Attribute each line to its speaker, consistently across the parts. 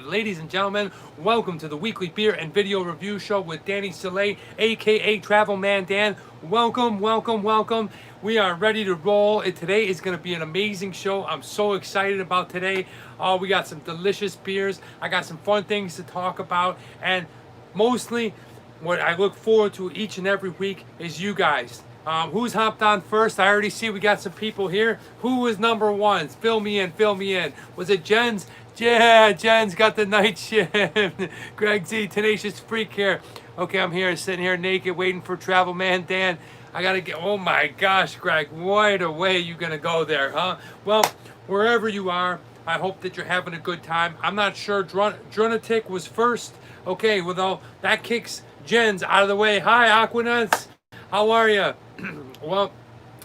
Speaker 1: Ladies and gentlemen, welcome to the weekly beer and video review show with Danny Salay, aka Travel Man Dan. Welcome, welcome, welcome. We are ready to roll. Today is going to be an amazing show. I'm so excited about today. We got some delicious beers. I got some fun things to talk about, and mostly what I look forward to each and every week is you guys. Who's hopped on first? I already see we got some people here. Who was number one? Fill me in, fill me in. Was it Jen's? Yeah, Jen's got the night shift. Greg Z, Tenacious Freak here. Okay, I'm here, sitting here naked, waiting for Travel Man Dan. I gotta get, oh my gosh, Greg, right away you gonna go there, huh? Well, wherever you are, I hope that you're having a good time. I'm not sure, Drunatic was first. Okay, well, that kicks Jen's out of the way. Hi, Aquanuts. How are you? Well,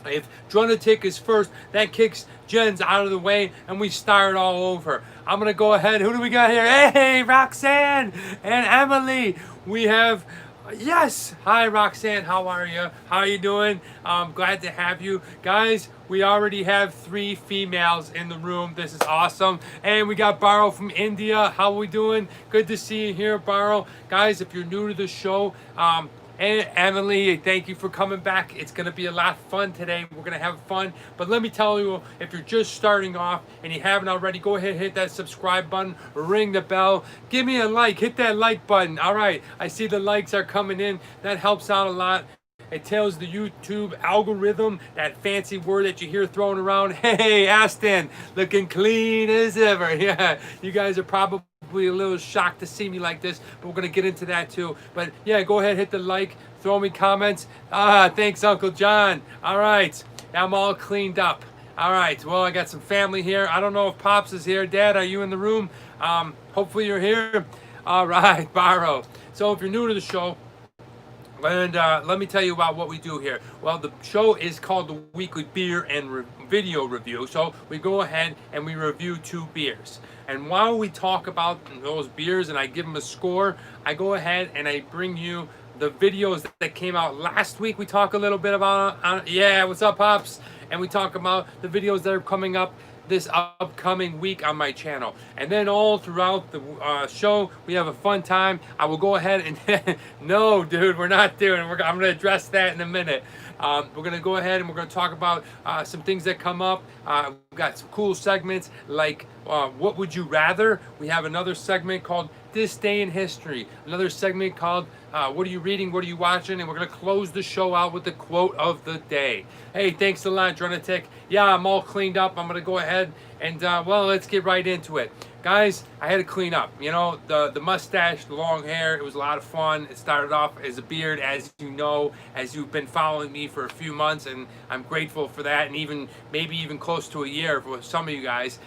Speaker 1: if Drunatic is first, that kicks Jen's out of the way, and we start all over. I'm going to go ahead. Who do we got here? Hey, Roxanne and Emily. We have, yes. Hi, Roxanne. How are you? How are you doing? I'm glad to have you. Guys, we already have 3 females in the room. This is awesome. And we got Baro from India. How are we doing? Good to see you here, Baro. Guys, if you're new to the show, and Emily, thank you for coming back. It's going to be a lot of fun today. We're going to have fun. But let me tell you, if you're just starting off and you haven't already, go ahead and hit that subscribe button, ring the bell, give me a like, hit that like button. All right, I see the likes are coming in. That helps out a lot. It tells the YouTube algorithm, that fancy word that you hear thrown around. Hey, Aston, looking clean as ever. Yeah, you guys are probably a little shocked to see me like this, but we're going to get into that too. But yeah, go ahead, hit the like, throw me comments. Thanks, Uncle John. All right, I'm all cleaned up. All right, well, I got some family here. I don't know if Pops is here. Dad, are you in the room? Hopefully you're here. All right, Barrow. So if you're new to the show, and let me tell you about what we do here. Well, the show is called the Weekly Beer and Video Review. So we go ahead and we review 2 beers. And while we talk about those beers and I give them a score, I go ahead and I bring you the videos that came out last week. We talk a little bit about, yeah, what's up, Pops? And we talk about the videos that are coming up this upcoming week on my channel. And then all throughout the show, we have a fun time. I will go ahead and no, dude, we're not doing it. I'm going to address that in a minute. We're going to go ahead and we're going to talk about some things that come up. We've got some cool segments like What Would You Rather? We have another segment called This Day in History. Another segment called What Are You Reading? What Are You Watching? And we're going to close the show out with the quote of the day. Hey, thanks a lot, Drunatic. Yeah, I'm all cleaned up. I'm going to go ahead and, well, let's get right into it. Guys, I had to clean up. You know, the mustache, the long hair, it was a lot of fun. It started off as a beard, as you know, as you've been following me for a few months, and I'm grateful for that, and even maybe even close to a year for some of you guys.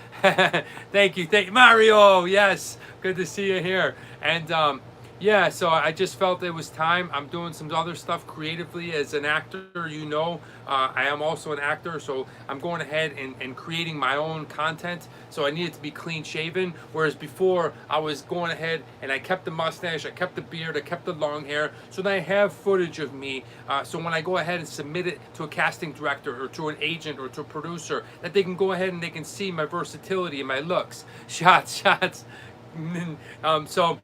Speaker 1: Thank you, Mario. Yes, good to see you here. And yeah, so I just felt it was time. I'm doing some other stuff creatively as an actor. You know, I am also an actor, so I'm going ahead and creating my own content. So I needed to be clean shaven, whereas before I was going ahead and I kept the mustache, I kept the beard, I kept the long hair, so that I have footage of me. So when I go ahead and submit it to a casting director or to an agent or to a producer, that they can go ahead and they can see my versatility and my looks. Shots. So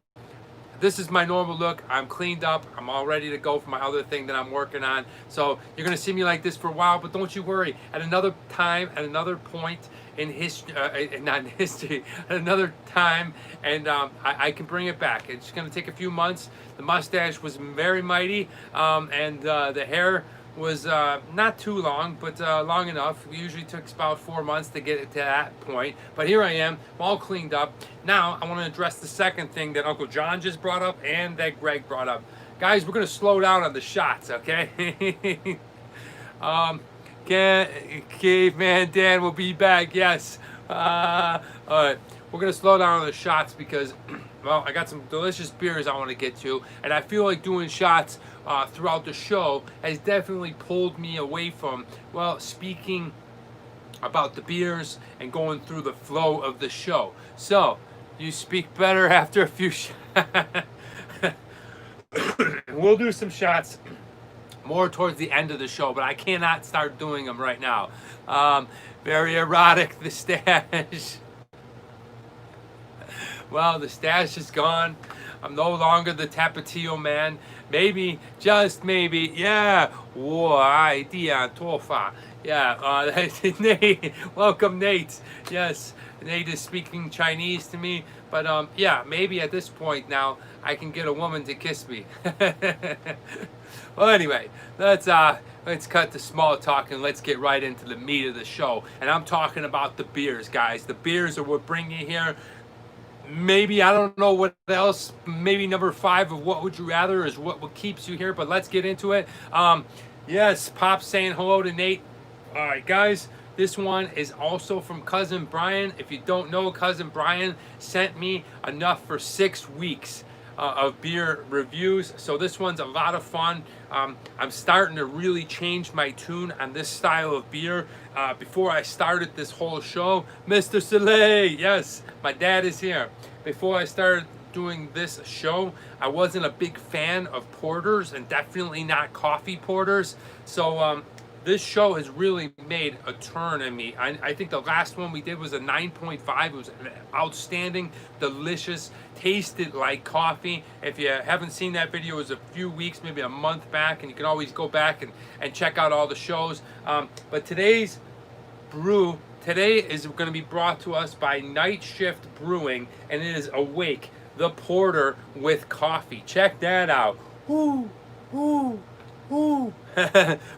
Speaker 1: this is my normal look. I'm cleaned up. I'm all ready to go for my other thing that I'm working on. So you're going to see me like this for a while, but don't you worry. At another time, at another point in history, not in history, at another time, and I can bring it back. It's going to take a few months. The mustache was very mighty, and the hair was not too long, but long enough. It usually took about 4 months to get it to that point. But here I am, all cleaned up. Now I want to address the second thing that Uncle John just brought up and that Greg brought up. Guys, we're going to slow down on the shots, okay? Caveman Dan will be back, yes. All right, we're going to slow down on the shots because, well, I got some delicious beers I want to get to, and I feel like doing shots throughout the show has definitely pulled me away from, well, speaking about the beers and going through the flow of the show. So, you speak better after a few shots. We'll do some shots more towards the end of the show, but I cannot start doing them right now. Very erotic, the stash. Well, the stash is gone. I'm no longer the Tapatio man. Maybe, just maybe, yeah. Why, dia tofa. Yeah, Nate. Welcome, Nate. Yes, Nate is speaking Chinese to me. But yeah, maybe at this point now I can get a woman to kiss me. Well, anyway, let's cut the small talk and let's get right into the meat of the show. And I'm talking about the beers, guys. The beers are what bring you here. Maybe, I don't know what else, maybe number 5 of What Would You Rather is what keeps you here, but let's get into it. Yes, Pop's saying hello to Nate. All right, guys, this one is also from Cousin Brian. If you don't know, Cousin Brian sent me enough for 6 weeks of beer reviews, so this one's a lot of fun. I'm starting to really change my tune on this style of beer. Before I started this whole show, Mr. Salay, yes, my dad is here. Before I started doing this show, I wasn't a big fan of porters and definitely not coffee porters. So this show has really made a turn in me. I think the last one we did was a 9.5. It was outstanding, delicious, tasted like coffee. If you haven't seen that video, it was a few weeks, maybe a month back, and you can always go back and check out all the shows. But today's brew today is going to be brought to us by Night Shift Brewing, and it is Awake, the porter with coffee. Check that out. Woo, woo, woo.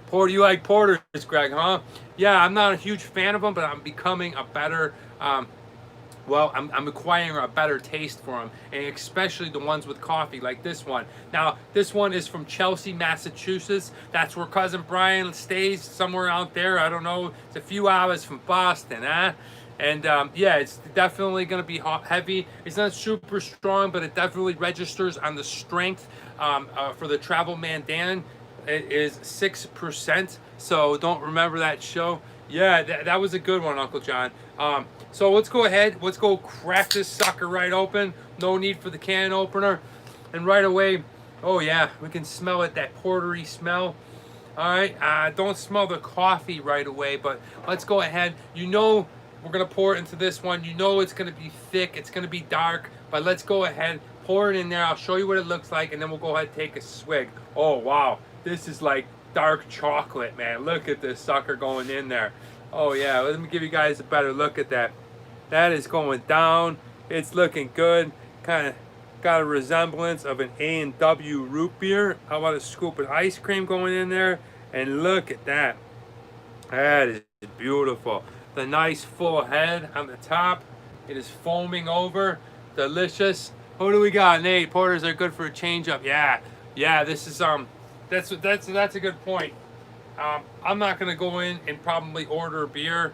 Speaker 1: Porter, you like porters, Greg, huh? Yeah, I'm not a huge fan of them, but I'm becoming a better, well, I'm acquiring a better taste for them, and especially the ones with coffee, like this one. Now, this one is from Chelsea, Massachusetts. That's where Cousin Brian stays, somewhere out there. I don't know. It's a few hours from Boston, huh? And yeah, it's definitely going to be heavy. It's not super strong, but it definitely registers on the strength for the Travel Man Dan. It is 6%, so don't remember that show. Yeah, that was a good one, Uncle John. So let's go ahead. Let's go crack this sucker right open. No need for the can opener. And right away, oh yeah, we can smell it, that portery smell. All right, don't smell the coffee right away, but let's go ahead. You know we're going to pour it into this one. You know it's going to be thick. It's going to be dark, but let's go ahead. Pour it in there. I'll show you what it looks like, and then we'll go ahead and take a swig. Oh, wow. This is like dark chocolate, man. Look at this sucker going in there. Oh yeah, let me give you guys a better look at that. That is going down. It's looking good. Kind of got a resemblance of an A&W root beer. How about a scoop of ice cream going in there? And look at that. That is beautiful. The nice full head on the top. It is foaming over. Delicious. Who do we got, Nate? Porters are good for a change up. Yeah, this is that's a good point. I'm not gonna go in and probably order a beer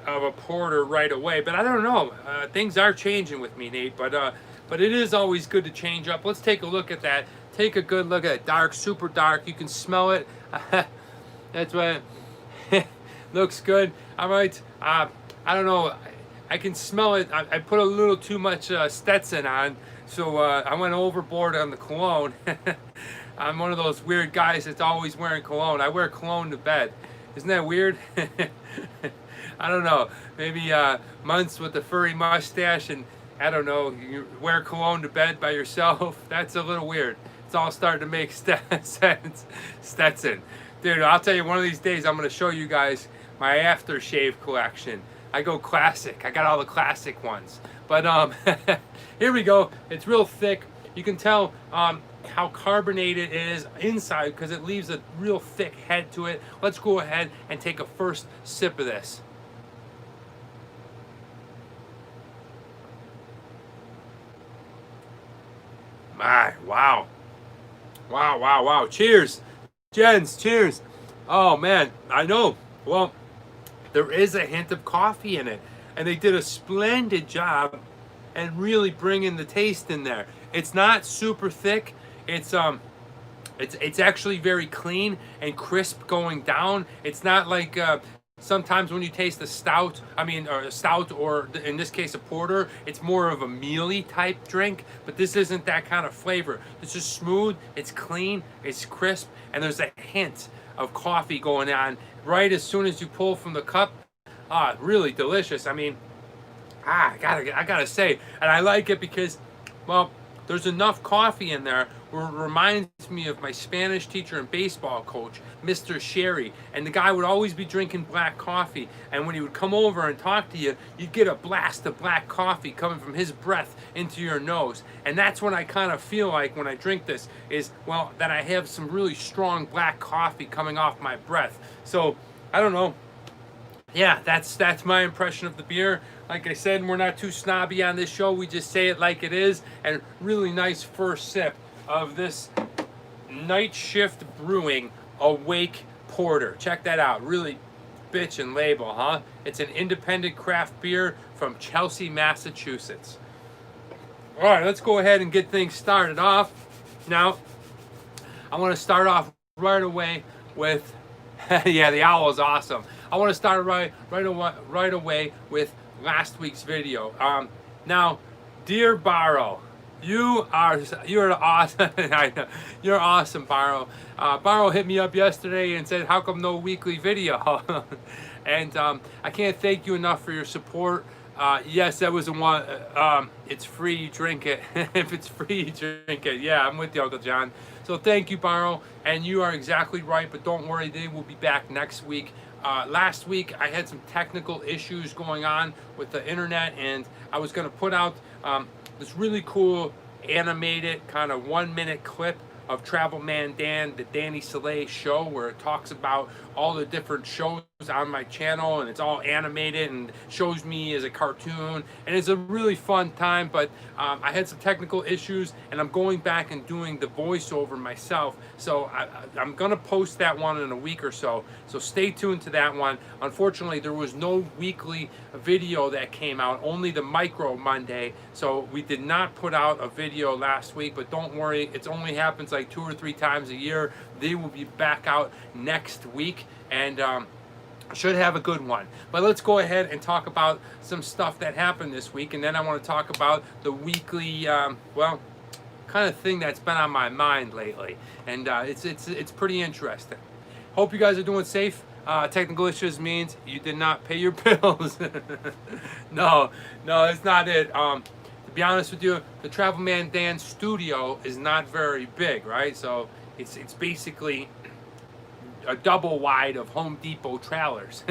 Speaker 1: of a porter right away, but I don't know. Things are changing with me, Nate. But it is always good to change up. Let's take a look at that. Take a good look at it. Dark, super dark. You can smell it. That's what looks good. All right. I don't know. I can smell it. I put a little too much Stetson on, so I went overboard on the cologne. I'm one of those weird guys that's always wearing cologne. I wear cologne to bed. Isn't that weird? I don't know. Maybe months with the furry mustache and, I don't know, you wear cologne to bed by yourself. That's a little weird. It's all starting to make sense. Stetson. Dude, I'll tell you, one of these days I'm going to show you guys my aftershave collection. I go classic. I got all the classic ones. But here we go. It's real thick. You can tell how carbonated it is inside because it leaves a real thick head to it. Let's go ahead and take a first sip of this. My, wow. Wow. Cheers. Gents, cheers. Oh, man, I know. Well, there is a hint of coffee in it, and they did a splendid job and really bringing the taste in there. It's not super thick. It's actually very clean and crisp going down. It's not like sometimes when you taste a stout, or in this case a porter, it's more of a mealy type drink, but this isn't that kind of flavor. This is smooth, it's clean, it's crisp, and there's a hint of coffee going on right as soon as you pull from the cup. Really delicious. I mean, I gotta say, and I like it because, well, there's enough coffee in there where it reminds me of my Spanish teacher and baseball coach, Mr. Sherry. And the guy would always be drinking black coffee. And when he would come over and talk to you, you'd get a blast of black coffee coming from his breath into your nose. And that's what I kind of feel like when I drink this, is, well, that I have some really strong black coffee coming off my breath. So, I don't know. Yeah, that's my impression of the beer. Like I said, we're not too snobby on this show. We just say it like it is. And really nice first sip of this Night Shift Brewing Awake Porter. Check that out. Really bitchin' label, huh? It's an independent craft beer from Chelsea, Massachusetts. All right, let's go ahead and get things started off. Now, I want to start off right away with, yeah, the owl is awesome. I want to start right away with last week's video. Now, dear Barrow, you're awesome. I know, you're awesome, Barrow. Barrow hit me up yesterday and said, "How come no weekly video?" And I can't thank you enough for your support. Yes, that was the one. It's free, you drink it. If it's free, you drink it. Yeah, I'm with you, Uncle John. So thank you, Barrow. And you are exactly right, but don't worry, they will be back next week. Last week, I had some technical issues going on with the internet, and I was going to put out this really cool animated kind of 1-minute clip of Travel Man Dan, the Danny Salay show, where it talks about all the different shows on my channel, and it's all animated and shows me as a cartoon, and it's a really fun time. But I had some technical issues, and I'm going back and doing the voiceover myself, so I'm gonna post that one in a week or so, so stay tuned to that one. Unfortunately, there was no weekly video that came out, only the Micro Monday, so we did not put out a video last week. But don't worry, it only happens like 2 or 3 times a year. They will be back out next week, and should have a good one. But let's go ahead and talk about some stuff that happened this week, and then I want to talk about the weekly, well, kind of thing that's been on my mind lately, and it's pretty interesting. Hope you guys are doing safe. Technical issues means you did not pay your bills. No, that's not it. To be honest with you, the Travel Man Dan studio is not very big, right? So it's basically a double wide of Home Depot trailers.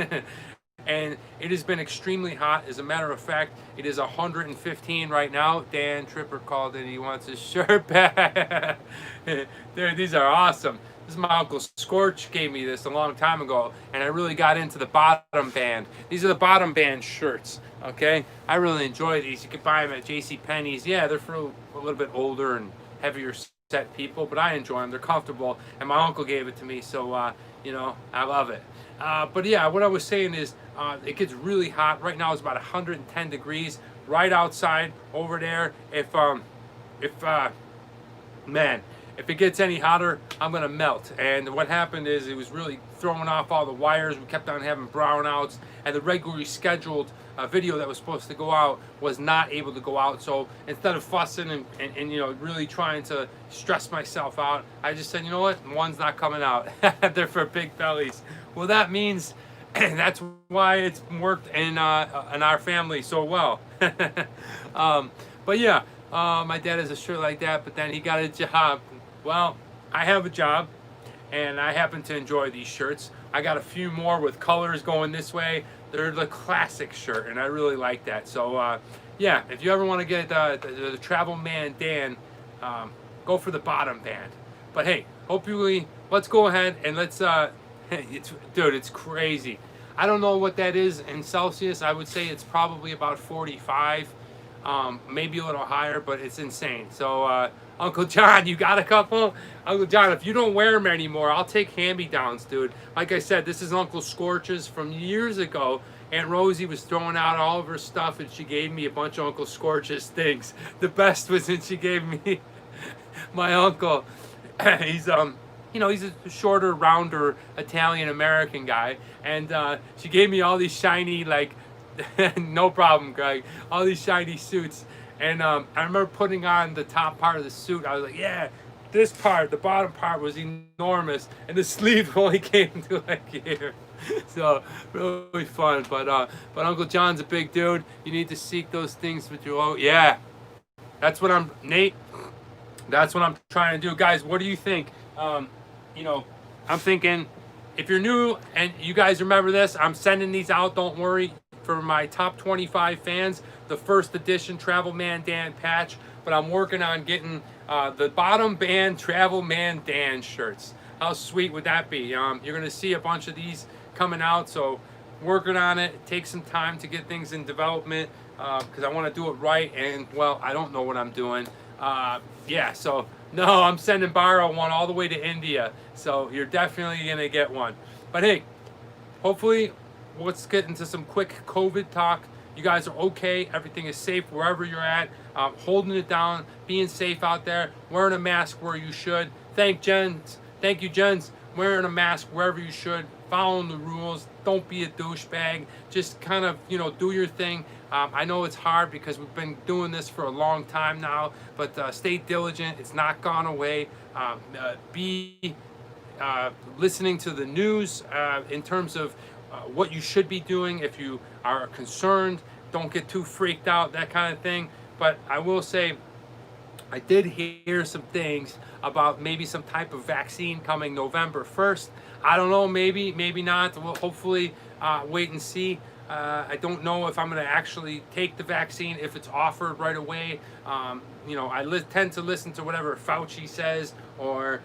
Speaker 1: And it has been extremely hot. As a matter of fact, it is 115 right now. Dan Tripper called in, he wants his shirt back. These are awesome. This is my Uncle Scorch gave me this a long time ago, and I really got into the bottom band. These are the bottom band shirts, okay? I really enjoy these. You can buy them at JCPenney's. Yeah, they're for a little bit older and heavier set people, but I enjoy them. They're comfortable, and my uncle gave it to me, so you know, I love it. But yeah, what I was saying is it gets really hot. Right now it's about 110 degrees right outside over there. Man, if it gets any hotter, I'm gonna melt. And what happened is it was really throwing off all the wires. We kept on having brownouts, and the regularly scheduled video that was supposed to go out was not able to go out. So instead of fussing and you know, really trying to stress myself out, I just said, you know what, one's not coming out. They're for big bellies. Well, that means that's why it's worked in our family so well. But yeah, my dad has a shirt like that, but then he got a job. Well, I have a job, and I happen to enjoy these shirts. I got a few more with colors going this way. They're the classic shirt, and I really like that. So, yeah, if you ever want to get the Travel Man Dan, go for the bottom band. But hey, hopefully, let's go ahead and let's, dude, it's crazy. I don't know what that is in Celsius. I would say it's probably about 45, maybe a little higher, but it's insane. So, Uncle John, you got a couple? Uncle John, if you don't wear them anymore, I'll take hand-me-downs, dude. Like I said, this is Uncle Scorch's from years ago. Aunt Rosie was throwing out all of her stuff, and she gave me a bunch of Uncle Scorch's things. The best was when she gave me my uncle. He's you know, he's a shorter, rounder Italian-American guy, and she gave me all these shiny, like, no problem, Greg, all these shiny suits. And I remember putting on the top part of the suit. I was like, yeah, this part, the bottom part was enormous, and the sleeve only came to like here. So really fun. But Uncle John's a big dude. You need to seek those things with your own. Yeah, that's what I'm Nate. That's what I'm trying to do, guys. What do you think? You know, I'm thinking if you're new and you guys remember this, I'm sending these out. Don't worry, for my top 25 fans, the first edition Travel Man Dan patch. But I'm working on getting the bottom band Travel Man Dan shirts. How sweet would that be? You're gonna see a bunch of these coming out. So working on it. It takes some time to get things in development because I want to do it right. And well, I don't know what I'm doing. Yeah, so no, I'm sending Barrow one all the way to India. So you're definitely gonna get one. But hey, hopefully, let's get into some quick COVID talk. You guys are okay. Everything is safe wherever you're at. Holding it down, being safe out there, wearing a mask where you should. Thank you, Jens. Wearing a mask wherever you should. Following the rules. Don't be a douchebag. Just kind of, do your thing. I know it's hard because we've been doing this for a long time now, but stay diligent. It's not gone away. Be listening to the news in terms of what you should be doing if you are concerned. Don't get too freaked out, that kind of thing. But I will say, I did hear some things about maybe some type of vaccine coming November 1st. I don't know, maybe not. We'll hopefully wait and see. I don't know if I'm going to actually take the vaccine if it's offered right away. I tend to listen to whatever Fauci says or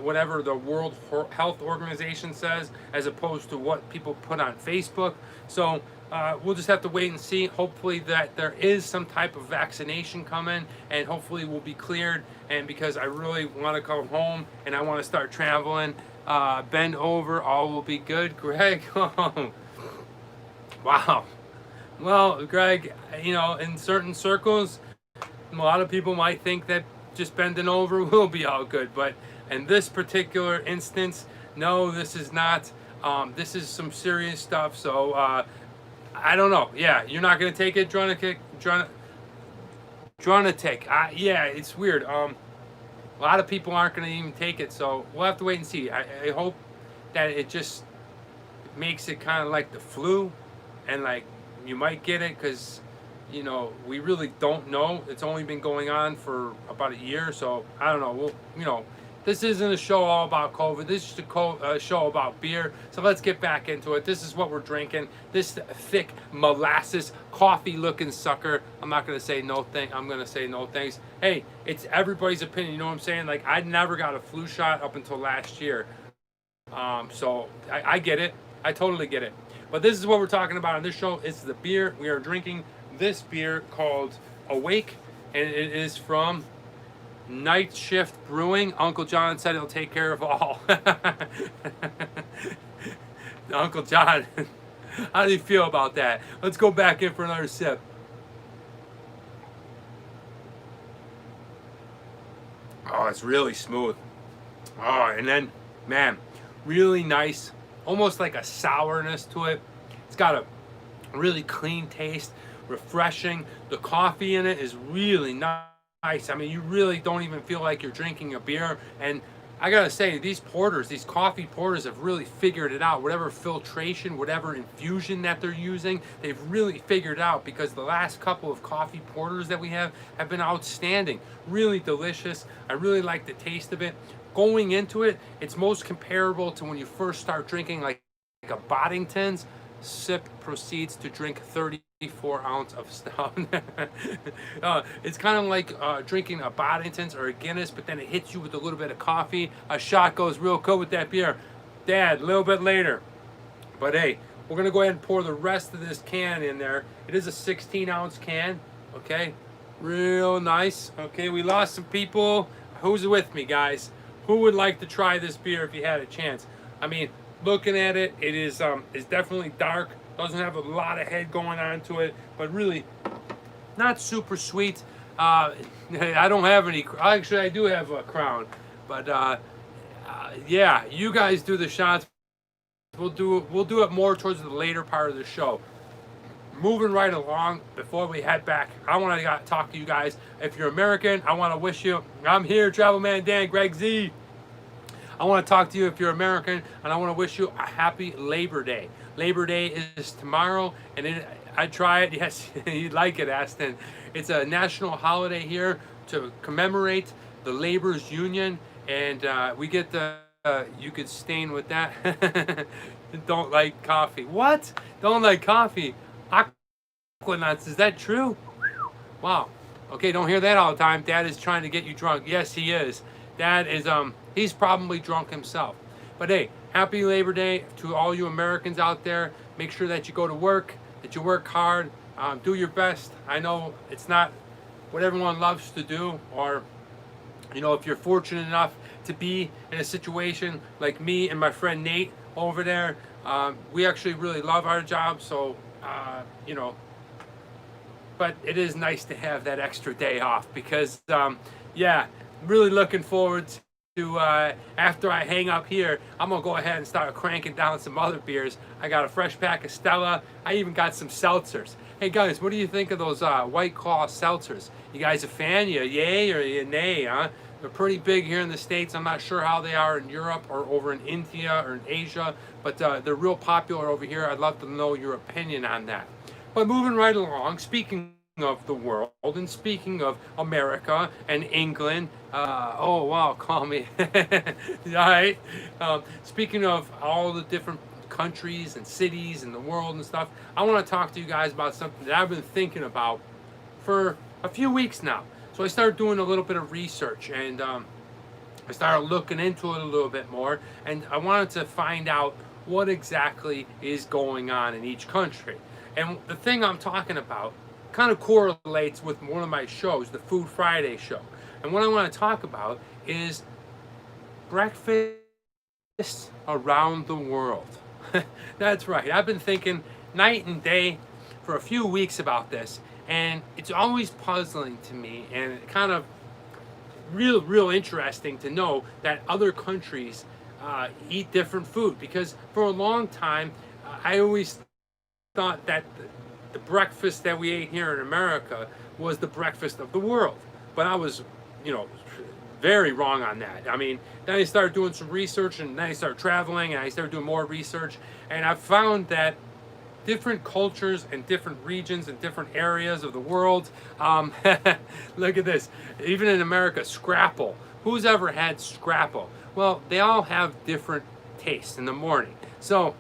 Speaker 1: whatever the World Health Organization says, as opposed to what people put on Facebook. So we'll just have to wait and see. Hopefully that there is some type of vaccination coming, and hopefully we'll be cleared. And because I really want to come home and I want to start traveling, bend over, all will be good. Greg, wow. Well, Greg, in certain circles, a lot of people might think that just bending over will be all good. But in this particular instance, no, this is not. This is some serious stuff. So I don't know. Yeah, you're not going to take it, Dronatic. Yeah, it's weird. A lot of people aren't going to even take it. So we'll have to wait and see. I hope that it just makes it kind of like the flu. And like you might get it because we really don't know. It's only been going on for about a year, so I don't know. This isn't a show all about COVID. This is a show about beer. So let's get back into it. This is what we're drinking. This thick molasses coffee-looking sucker. I'm not gonna say no thing. I'm gonna say no thanks. Hey, it's everybody's opinion. You know what I'm saying? Like I never got a flu shot up until last year. So I get it. I totally get it. But this is what we're talking about on this show. It's the beer. We are drinking this beer called Awake, and it is from Night Shift Brewing. Uncle John said he'll take care of all. Uncle John, how do you feel about that? Let's go back in for another sip. Oh, it's really smooth. Oh, and then, man, really nice. Almost like a sourness to it. It's got a really clean taste, refreshing. The coffee in it is really nice. I mean, you really don't even feel like you're drinking a beer. And I gotta say, these coffee porters have really figured it out. Whatever filtration, whatever infusion that they're using, they've really figured it out, because the last couple of coffee porters that we have been outstanding. Really delicious. I really like the taste of it. Going into it, it's most comparable to when you first start drinking like a Boddington's. Sip proceeds to drink 34 ounce of stout. It's kind of like drinking a Boddington's or a Guinness, but then it hits you with a little bit of coffee. A shot goes real good with that beer. Dad, a little bit later. But hey, we're going to go ahead and pour the rest of this can in there. It is a 16-ounce can, okay? Real nice. Okay, we lost some people. Who's with me, guys? Who would like to try this beer if you had a chance? I mean, looking at it, it is it's definitely dark. Doesn't have a lot of head going on to it, but really not super sweet. I don't have any. Actually, I do have a Crown, but yeah, you guys do the shots. We'll do it more towards the later part of the show. Moving right along, before we head back, I want to talk to you guys. If you're American, I want to wish you, I'm here, Travel Man Dan, Greg Z. I want to talk to you if you're American, and I want to wish you a happy Labor Day. Labor Day is tomorrow, and I try it. Yes, you'd like it, Aston. It's a national holiday here to commemorate the labor's union, and we get the. You could stain with that. Don't like coffee. What? Don't like coffee? Aquanuts. Is that true? Wow. Okay, don't hear that all the time. Dad is trying to get you drunk. Yes, he is. Dad is he's probably drunk himself. But hey, happy Labor Day to all you Americans out there. Make sure that you go to work, that you work hard, do your best. I know it's not what everyone loves to do, or you know, if you're fortunate enough to be in a situation like me and my friend Nate over there, we actually really love our job. So you know, but it is nice to have that extra day off because, yeah, really looking forward to, after I hang up here, I'm going to go ahead and start cranking down some other beers. I got a fresh pack of Stella. I even got some seltzers. Hey, guys, what do you think of those White Claw seltzers? You guys a fan? You yay or you nay, huh? They're pretty big here in the States. I'm not sure how they are in Europe or over in India or in Asia, but they're real popular over here. I'd love to know your opinion on that. But moving right along, speaking of the world and speaking of America and England, oh wow, call me. All right. Speaking of all the different countries and cities and the world and stuff, I want to talk to you guys about something that I've been thinking about for a few weeks now. So I started doing a little bit of research, and I started looking into it a little bit more, and I wanted to find out what exactly is going on in each country. And the thing I'm talking about kind of correlates with one of my shows, the Food Friday show. And what I want to talk about is breakfast around the world. That's right. I've been thinking night and day for a few weeks about this, and it's always puzzling to me and kind of real interesting to know that other countries eat different food, because for a long time I always thought that the breakfast that we ate here in America was the breakfast of the world. But I was, you know, very wrong on that. I mean, then I started doing some research, and then I started traveling, and I started doing more research, and I found that different cultures and different regions and different areas of the world, look at this, even in America, scrapple. Who's ever had scrapple? Well, they all have different tastes in the morning. So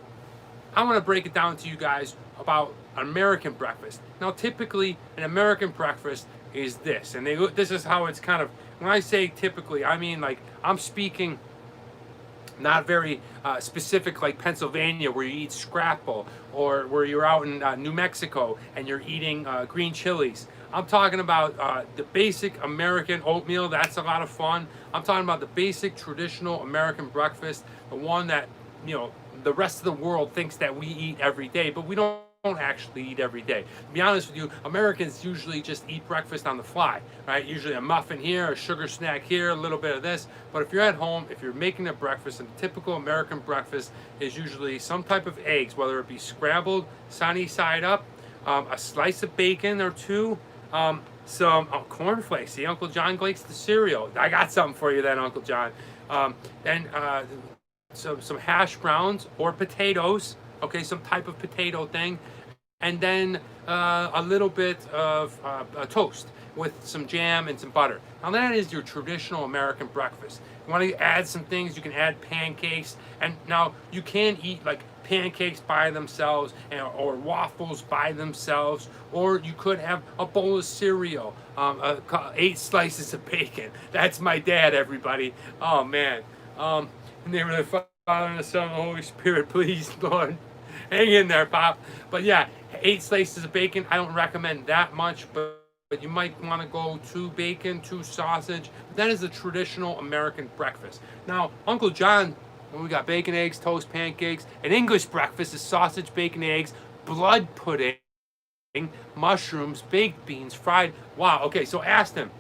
Speaker 1: I want to break it down to you guys about American breakfast. Now, typically, an American breakfast is this, and this is how it's kind of. When I say typically, I mean like I'm speaking not very specific, like Pennsylvania, where you eat scrapple, or where you're out in New Mexico and you're eating green chilies. I'm talking about the basic American oatmeal. That's a lot of fun. I'm talking about the basic traditional American breakfast, the one that, you know, the rest of the world thinks that we eat every day, but we don't actually eat every day. To be honest with you, Americans usually just eat breakfast on the fly, right? Usually a muffin here, a sugar snack here, a little bit of this. But if you're at home, if you're making a breakfast, and a typical American breakfast is usually some type of eggs, whether it be scrambled, sunny side up, a slice of bacon or two, some cornflakes. See, Uncle John likes the cereal. I got something for you then, Uncle John. Then some hash browns or potatoes, okay, some type of potato thing, and then a little bit of a toast with some jam and some butter. Now that is your traditional American breakfast. You want to add some things, you can add pancakes, and now you can eat like pancakes by themselves, or waffles by themselves, or you could have a bowl of cereal, 8 slices of bacon. That's my dad, everybody. Oh man. In the name of the Father, and the Son, and the Holy Spirit, please, Lord, hang in there, Pop. But yeah, 8 slices of bacon. I don't recommend that much, but you might want to go 2 bacon, 2 sausage. That is the traditional American breakfast. Now, Uncle John, when we got bacon, eggs, toast, pancakes, an English breakfast is sausage, bacon, eggs, blood pudding, mushrooms, baked beans, fried. Wow. Okay, so ask him.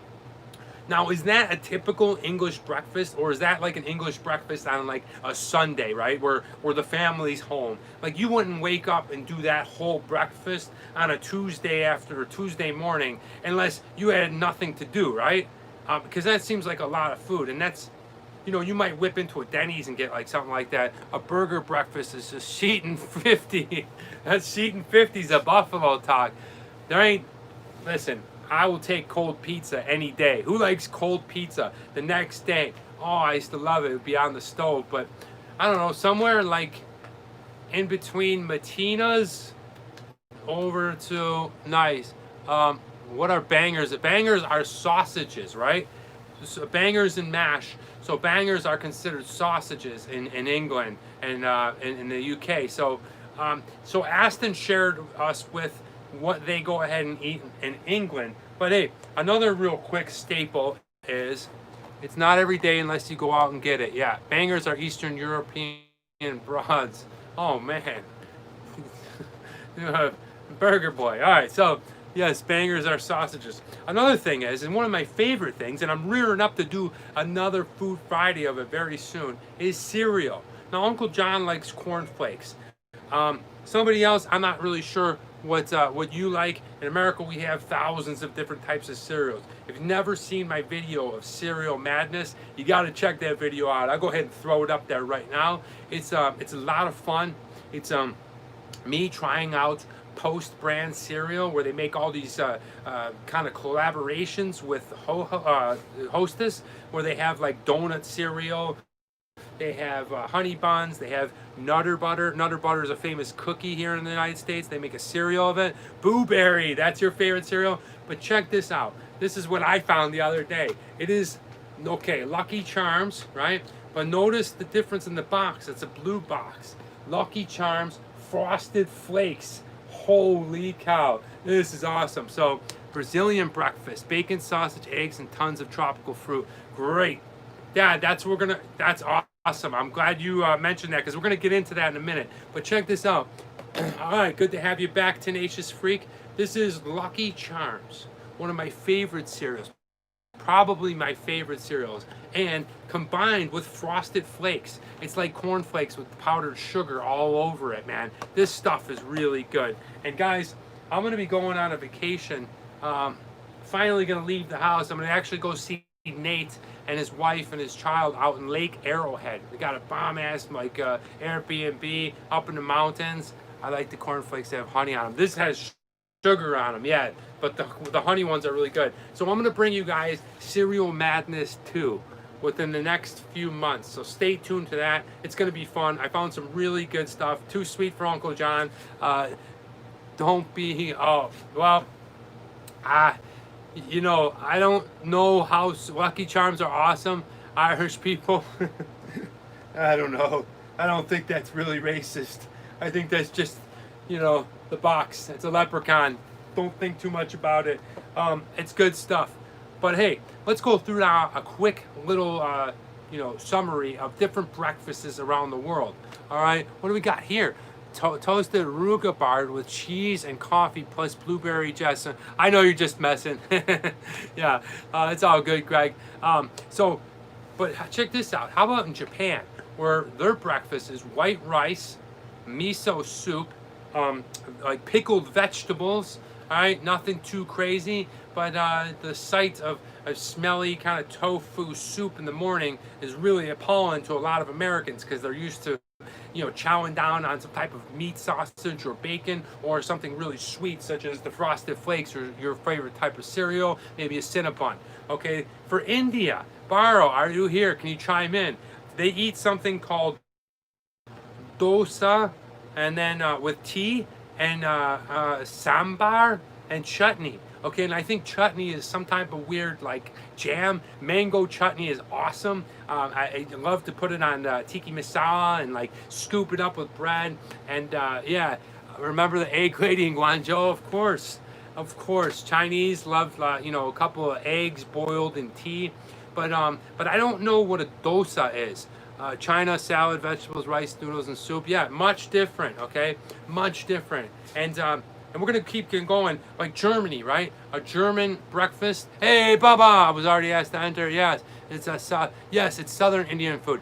Speaker 1: Now, is that a typical English breakfast, or is that like an English breakfast on like a Sunday, right? Where the family's home. Like you wouldn't wake up and do that whole breakfast on a Tuesday after a Tuesday morning unless you had nothing to do, right? Because that seems like a lot of food, and that's, you know, you might whip into a Denny's and get like something like that. A burger breakfast is just sheet and 50. That's sheet and 50's a buffalo talk. There ain't, listen, I will take cold pizza any day. Who likes cold pizza the next day? Oh, I used to love it. It would be on the stove, but I don't know, somewhere like in between Matina's over to nice. What are bangers? Bangers are sausages, right? So bangers and mash. So bangers are considered sausages in England and in the UK. So so Aston shared us with what they go ahead and eat in England. But hey, another real quick staple is it's not every day unless you go out and get it. Yeah, bangers are Eastern European broads. Oh man. Burger boy. All right, so yes, bangers are sausages. Another thing is, and one of my favorite things, and I'm rearing up to do another Food Friday of it very soon, is cereal. Now, Uncle John likes cornflakes. Somebody else, I'm not really sure what you like. In America, we have thousands of different types of cereals. If you've never seen my video of cereal madness, you got to check that video out. I'll go ahead and throw it up there right now. It's a lot of fun. It's me trying out Post brand cereal where they make all these kind of collaborations with Hostess, where they have like donut cereal, they have honey buns, they have Nutter Butter. Nutter Butter is a famous cookie here in the United States. They make a cereal of it. Boo Berry, that's your favorite cereal. But check this out. This is what I found the other day. It is, okay, Lucky Charms, right? But notice the difference in the box. It's a blue box. Lucky Charms Frosted Flakes. Holy cow, this is awesome. So Brazilian breakfast, bacon, sausage, eggs, and tons of tropical fruit. Great. Dad, that's awesome. I'm glad you mentioned that because we're gonna get into that in a minute. But check this out. All right, good to have you back, Tenacious Freak. This is Lucky Charms, one of my favorite cereals. Probably my favorite cereals, and combined with Frosted Flakes, it's like cornflakes with powdered sugar all over it, man. This stuff is really good. And guys, I'm gonna be going on a vacation. Finally gonna leave the house. I'm gonna actually go see Nate and his wife and his child out in Lake Arrowhead. They got a bomb-ass like Airbnb up in the mountains. I like the cornflakes that have honey on them. This has sugar on them, yeah, but the honey ones are really good. So I'm gonna bring you guys Cereal Madness 2 within the next few months, so stay tuned to that. It's gonna be fun. I found some really good stuff. Too sweet for Uncle John. Don't be, oh, well, you know, I don't know how Lucky Charms are awesome. Irish people, I don't know. I don't think that's really racist. I think that's just, you know, the box. It's a leprechaun. Don't think too much about it. It's good stuff. But hey, let's go through now a quick little, you know, summary of different breakfasts around the world. All right, what do we got here? Toasted rhubarb with cheese and coffee plus blueberry jam. I know you're just messing. Yeah, it's all good, Greg. But check this out. How about in Japan, where their breakfast is white rice, miso soup, like pickled vegetables. All right, nothing too crazy, but the sight of a smelly kind of tofu soup in the morning is really appalling to a lot of Americans because they're used to, you know, chowing down on some type of meat sausage or bacon or something really sweet such as the Frosted Flakes or your favorite type of cereal, maybe a Cinnabon. Okay, for India, Baro, are you here? Can you chime in? They eat something called dosa, and then with tea and sambar and chutney. Okay, and I think chutney is some type of weird like jam. Mango chutney is awesome. I love to put it on tiki masala and like scoop it up with bread. And yeah, remember the egg lady in Guangzhou? Of course. Chinese love you know, a couple of eggs boiled in tea. But I don't know what a dosa is. China, salad, vegetables, rice, noodles, and soup. Yeah, much different, okay? Much different. And we're going to keep going. Like Germany, right? A German breakfast. Hey, Baba! I was already asked to enter. Yes, it's it's Southern Indian food.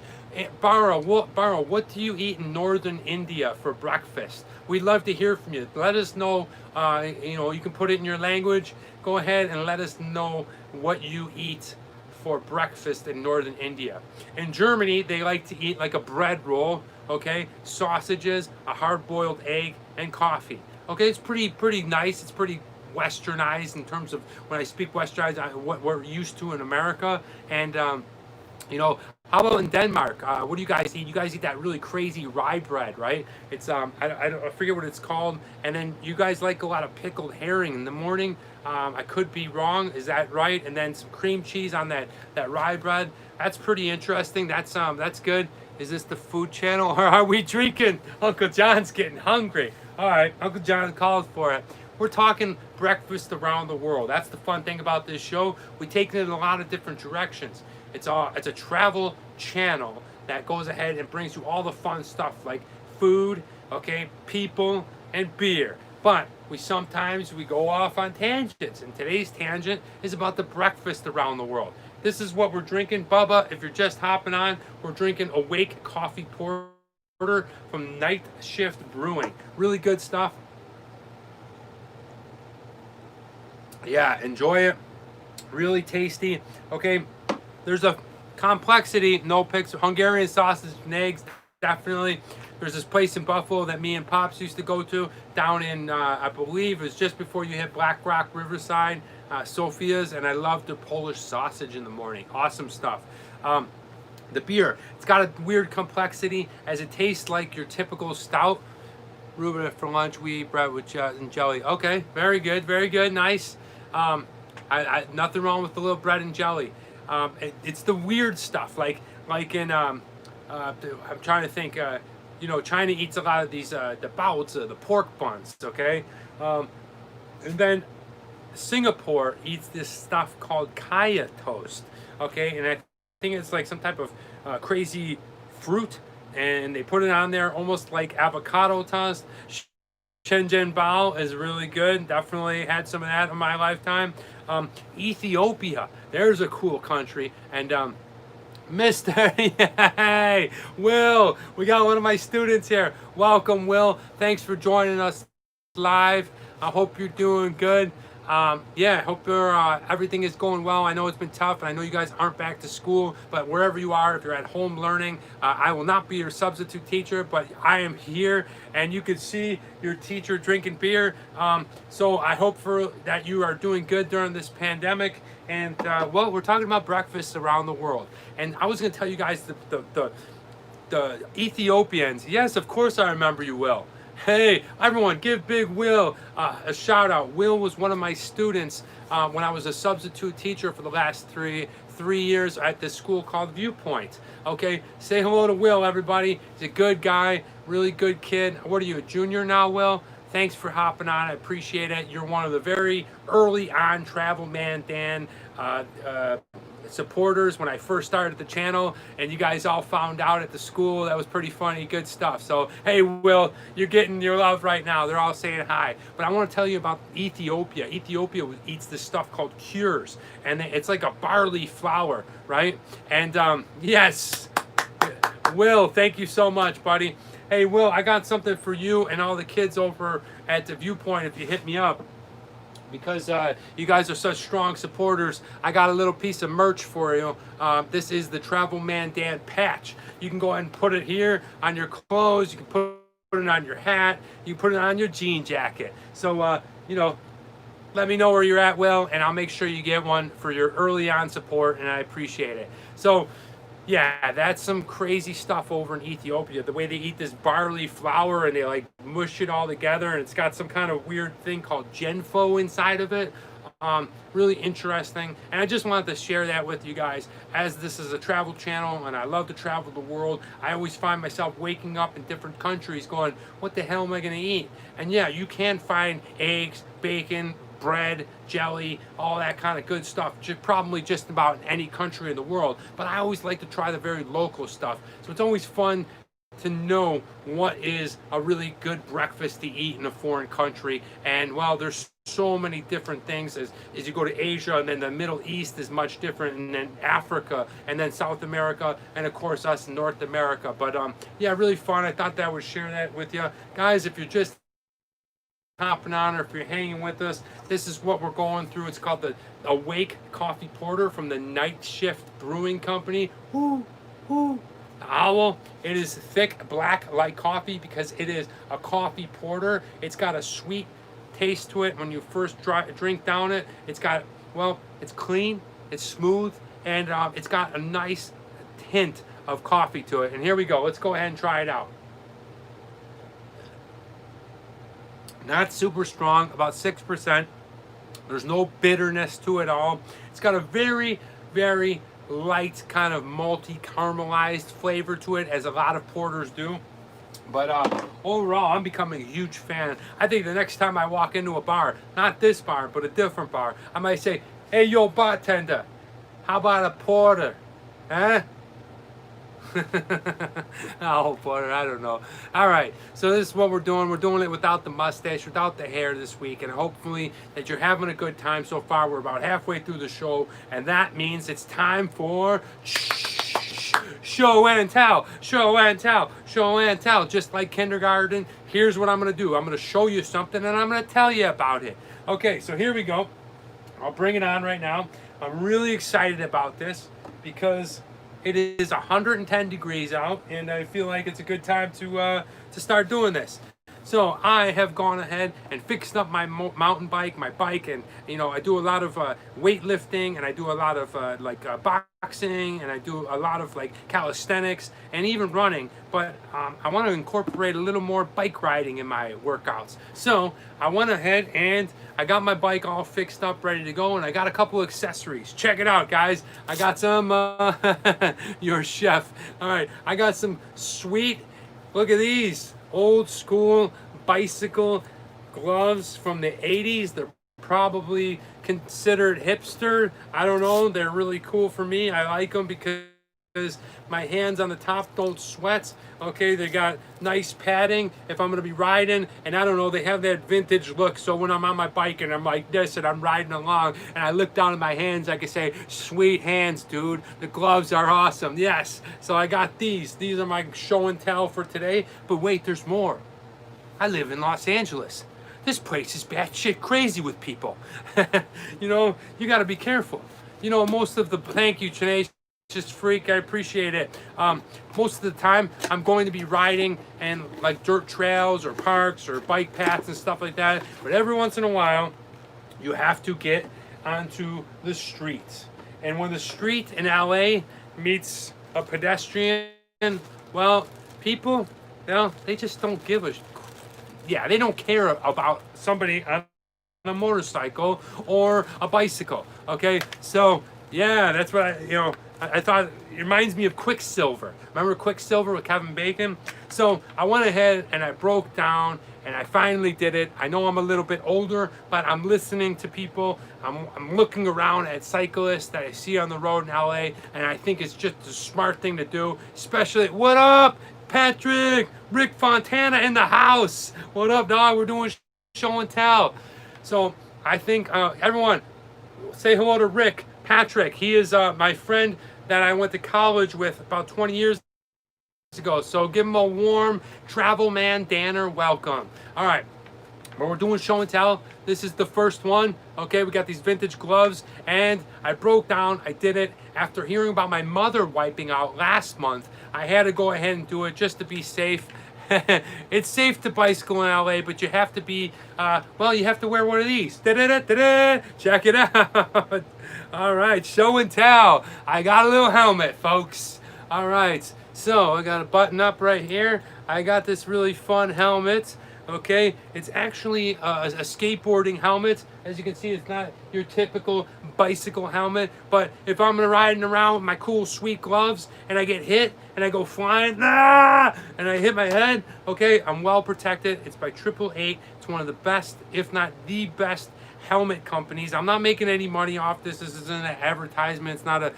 Speaker 1: Baro, what do you eat in Northern India for breakfast? We'd love to hear from you. Let us know. You know, you can put it in your language. Go ahead and let us know what you eat for breakfast in northern India. In Germany, they like to eat like a bread roll, okay, sausages, a hard-boiled egg, and coffee. Okay, it's pretty nice. It's pretty westernized in terms of when I speak westernized, what we're used to in America. And you know, how about in Denmark? What do you guys eat? You guys eat that really crazy rye bread, right? It's I forget what it's called. And then you guys like a lot of pickled herring in the morning. I could be wrong. Is that right? And then some cream cheese on that rye bread. That's pretty interesting. That's good. Is this the food channel or are we drinking? Uncle John's getting hungry. All right, Uncle John called for it. We're talking breakfast around the world. That's the fun thing about this show. We take it in a lot of different directions. It's a travel channel that goes ahead and brings you all the fun stuff like food, okay, people, and beer. But we sometimes go off on tangents, and today's tangent is about the breakfast around the world. This is what we're drinking, Bubba. If you're just hopping on, we're drinking Awake Coffee Porter from Night Shift Brewing. Really good stuff. Yeah, enjoy it. Really tasty. Okay, there's a complexity. No pics. Hungarian sausage and eggs, definitely. There's this place in Buffalo that me and Pops used to go to down in, I believe it was just before you hit Black Rock Riverside, Sophia's, and I love their Polish sausage in the morning. Awesome stuff. The beer, it's got a weird complexity as it tastes like your typical stout. Reuben, for lunch we eat bread with and jelly. Okay, very good, nice. Nothing wrong with the little bread and jelly. It's the weird stuff, like in I'm trying to think. You know, China eats a lot of these the baozi, the pork buns. Okay, and then Singapore eats this stuff called kaya toast. Okay, and I think it's like some type of crazy fruit, and they put it on there almost like avocado toast. Shenzhen bao is really good. Definitely had some of that in my lifetime. Ethiopia, there's a cool country. And Mr. Hey, Will, we got one of my students here. Welcome, Will. Thanks for joining us live. I hope you're doing good. Yeah, I hope everything is going well. I know it's been tough, and I know you guys aren't back to school, but wherever you are, if you're at home learning, I will not be your substitute teacher, but I am here, and you can see your teacher drinking beer. So I hope that you are doing good during this pandemic. And well, we're talking about breakfasts around the world, and I was going to tell you guys the Ethiopians. Yes, of course I remember you, Will. Hey, everyone, give Big Will a shout out. Will was one of my students when I was a substitute teacher for the last three years at this school called Viewpoint. Okay, say hello to Will, everybody. He's a good guy, really good kid. What are you, a junior now, Will? Thanks for hopping on. I appreciate it. You're one of the very early on Travel Man Dan supporters when I first started the channel, and you guys all found out at the school. That was pretty funny, good stuff. So hey, Will, you're getting your love right now. They're all saying hi. But I want to tell you about Ethiopia. Ethiopia eats this stuff called cures, and it's like a barley flour, right? And yes, Will, thank you so much, buddy. Hey, Will, I got something for you and all the kids over at the Viewpoint if you hit me up. Because you guys are such strong supporters, I got a little piece of merch for you. This is the Travel Man Dan patch. You can go ahead and put it here on your clothes. You can put it on your hat. You can put it on your jean jacket. So, you know, let me know where you're at, Will, and I'll make sure you get one for your early on support, and I appreciate it. So, yeah, that's some crazy stuff over in Ethiopia. The way they eat this barley flour and they like mush it all together, and it's got some kind of weird thing called genfo inside of it. Really interesting, and I just wanted to share that with you guys, as this is a travel channel and I love to travel the world. I always find myself waking up in different countries going, what the hell am I going to eat? And yeah, you can find eggs, bacon, bread, jelly, all that kind of good stuff, probably just about in any country in the world. But I always like to try the very local stuff. So it's always fun to know what is a really good breakfast to eat in a foreign country. And well, there's so many different things as you go to Asia, and then the Middle East is much different, and then Africa, and then South America, and of course us in North America. But yeah, really fun. I thought that I would share that with you guys. If you're just hopping on or if you're hanging with us, this is what we're going through. It's called the Awake Coffee Porter from the Night Shift Brewing Company. Woo, woo. The owl. It is thick black like coffee because it is a coffee porter. It's got a sweet taste to it when you first drink down it. It's got, well, it's clean, it's smooth, and it's got a nice hint of coffee to it. And here we go. Let's go ahead and try it out. Not super strong, about 6%. There's no bitterness to it all. It's got a very, very light kind of malty caramelized flavor to it, as a lot of porters do. But overall, I'm becoming a huge fan. I think the next time I walk into a bar, not this bar, but a different bar, I might say, hey, yo, bartender, how about a porter? Huh? Oh, porter, I don't know. All right, so this is what we're doing. We're doing it without the mustache, without the hair this week, and hopefully that you're having a good time so far. We're about halfway through the show, and that means it's time for show and tell, show and tell, show and tell. Just like kindergarten, here's what I'm going to do. I'm going to show you something, and I'm going to tell you about it. Okay, so here we go. I'll bring it on right now. I'm really excited about this because it is 110 degrees out, and I feel like it's a good time to start doing this. So I have gone ahead and fixed up my mountain bike, my bike, and you know I do a lot of weightlifting, and I do a lot of boxing, and I do a lot of like calisthenics and even running. But I want to incorporate a little more bike riding in my workouts. So I went ahead and I got my bike all fixed up, ready to go, and I got a couple accessories. Check it out, guys. I got some. Your chef. All right, I got some sweet. Look at these. Old school bicycle gloves from the 80s. They're probably considered hipster. I don't know. They're really cool for me. I like them because my hands on the top don't sweat. Okay, they got nice padding if I'm going to be riding, and I don't know, they have that vintage look. So when I'm on my bike and I'm like this and I'm riding along and I look down at my hands, I can say, sweet hands, dude. The gloves are awesome. Yes. So I got these. These are my show and tell for today. But wait, there's more. I live in Los Angeles. This place is batshit crazy with people. You know, you got to be careful. You know, most of the, thank you, Chanae. Just freak, I appreciate it. Most of the time I'm going to be riding and like dirt trails or parks or bike paths and stuff like that, but every once in a while you have to get onto the streets. And when the street in LA meets a pedestrian, well, people, you know, they just don't give a they don't care about somebody on a motorcycle or a bicycle. Okay, so yeah, that's what I thought. It reminds me of Quicksilver. Remember Quicksilver with Kevin Bacon? So I went ahead and I broke down and I finally did it. I know I'm a little bit older, but I'm listening to people. I'm looking around at cyclists that I see on the road in LA, and I think it's just a smart thing to do. Especially, what up, Patrick? Rick Fontana in the house. What up, dog? We're doing show and tell. So I think everyone say hello to Rick. Patrick, he is my friend that I went to college with about 20 years ago. So give him a warm travel man Danner welcome. All right, but we're doing show and tell. This is the first one. Okay, we got these vintage gloves, and I broke down. I did it after hearing about my mother wiping out last month. I had to go ahead and do it just to be safe. It's safe to bicycle in LA, but you have to be, well, you have to wear one of these. Da-da-da-da-da. Check it out. All right, show and tell. I got a little helmet, folks. All right, so I got a button up right here. I got this really fun helmet. Okay, it's actually a skateboarding helmet. As you can see, it's not your typical bicycle helmet, but if I'm riding around with my cool sweet gloves and I get hit and I go flying, and I hit my head, okay, I'm well protected. It's by 888. It's one of the best, if not the best, helmet companies. I'm not making any money off this. This isn't an advertisement. It's not a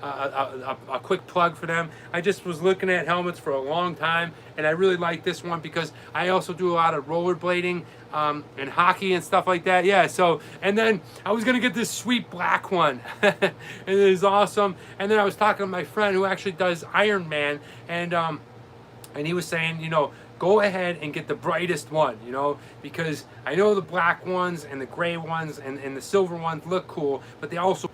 Speaker 1: a quick plug for them. I just was looking at helmets for a long time, and I really like this one because I also do a lot of rollerblading and hockey and stuff like that. Yeah, so, and then I was gonna get this sweet black one. It is awesome. And then I was talking to my friend who actually does Iron Man, and he was saying, you know, go ahead and get the brightest one, you know, because I know the black ones and the gray ones and the silver ones look cool, but they also...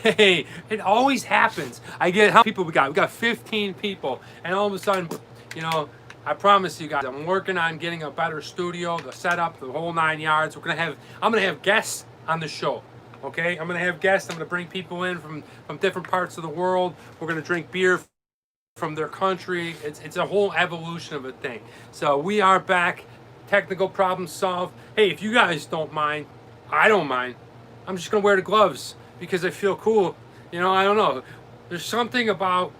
Speaker 1: Hey, it always happens. I get how many people we got. We got 15 people, and all of a sudden, you know, I promise you guys, I'm working on getting a better studio, the setup, the whole 9 yards. I'm gonna have guests on the show. Okay, I'm gonna have guests. I'm gonna bring people in from different parts of the world. We're gonna drink beer from their country. It's a whole evolution of a thing. So we are back. Technical problem solved. Hey, if you guys don't mind, I don't mind. I'm just gonna wear the gloves because I feel cool. You know, I don't know. There's something about,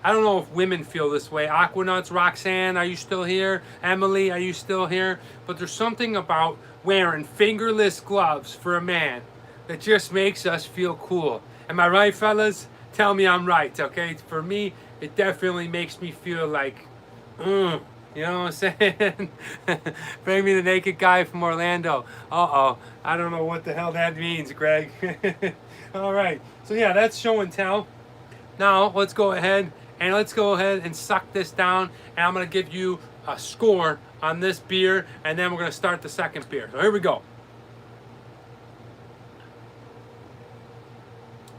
Speaker 1: I don't know if women feel this way. Aquanuts, Roxanne, are you still here? Emily, are you still here? But there's something about wearing fingerless gloves for a man that just makes us feel cool. Am I right, fellas? Tell me I'm right, okay? For me, it definitely makes me feel like, you know what I'm saying? Bring me the naked guy from Orlando. Uh-oh, I don't know what the hell that means, Greg. All right, so yeah, that's show and tell. Now, let's go ahead and suck this down, and I'm gonna give you a score on this beer, and then we're gonna start the second beer. So here we go.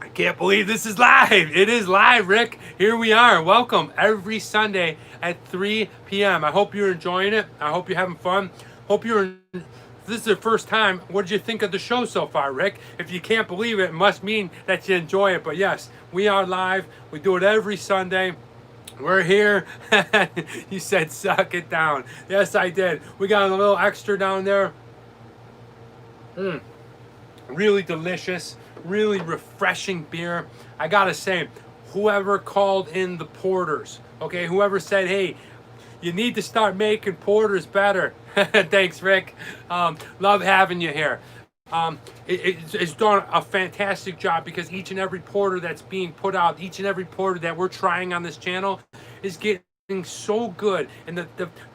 Speaker 1: I can't believe this is live. It is live, Rick. Here we are. Welcome every Sunday at 3 p.m. I hope you're enjoying it. I hope you're having fun. Hope you're... If this is the first time, what did you think of the show so far, Rick? If you can't believe it, it must mean that you enjoy it. But yes, we are live. We do it every Sunday. We're here. You said suck it down. Yes, I did. We got a little extra down there. Really delicious, really refreshing beer. I gotta say, whoever called in the porters, okay, whoever said, hey, you need to start making porters better. Thanks, Rick. Love having you here. It's done a fantastic job because each and every porter that's being put out, each and every porter that we're trying on this channel is getting so good. And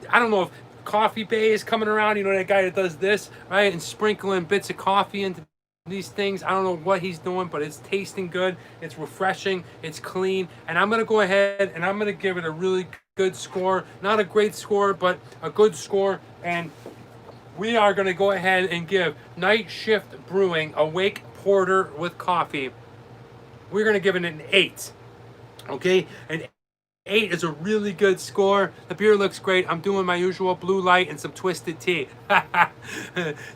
Speaker 1: I don't know if Coffee Bay is coming around, you know, that guy that does this, right, and sprinkling bits of coffee into these things. I don't know what he's doing, but it's tasting good, it's refreshing, it's clean, and I'm gonna go ahead and I'm gonna give it a really good score. Not a great score, but a good score. And we are gonna go ahead and give Night Shift Brewing Awake Porter with Coffee, we're gonna give it an 8. Okay, an 8 is a really good score. The beer looks great. I'm doing my usual blue light and some twisted tea.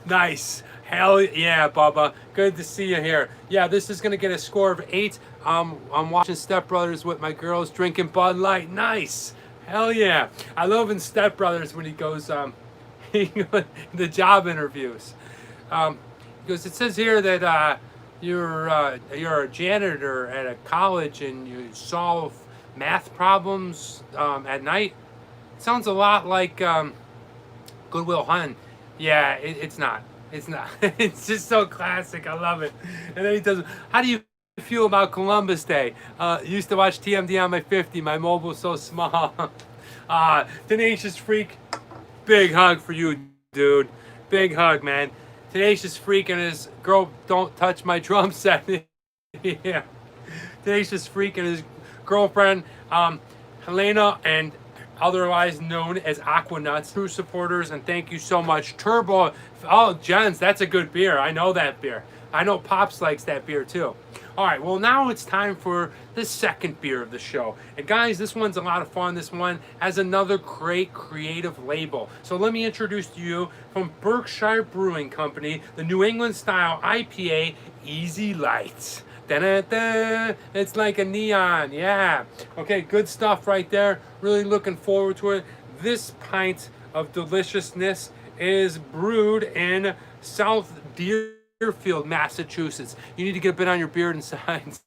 Speaker 1: Nice. Hell yeah, Bubba. Good to see you here. Yeah, this is going to get a score of 8. I'm watching Step Brothers with my girls drinking Bud Light. Nice. Hell yeah. I love in Step Brothers when he goes the job interviews. Because it says here that you're a janitor at a college and you solve math problems at night. It sounds a lot like Good Will Hunting. Yeah, it's not. It's not. It's just so classic. I love it. And then he does, how do you feel about Columbus Day? Used to watch TMD on my 50. My mobile's so small. Tenacious Freak, big hug for you, dude. Big hug, man. Tenacious Freak and his girl, don't touch my drum set. Yeah. Tenacious Freak and his girlfriend, Helena, and otherwise known as Aquanuts, true supporters, and thank you so much. Turbo, oh, Jens, that's a good beer. I know that beer. I know Pops likes that beer too. All right, well, now it's time for the second beer of the show. And guys, this one's a lot of fun. This one has another great creative label. So let me introduce to you from Berkshire Brewing Company, the New England style IPA Easy Light. Da-da-da. It's like a neon, yeah. Okay, good stuff right there. Really looking forward to it. This pint of deliciousness is brewed in South Deerfield, Massachusetts. You need to get a bit on your beard and sides.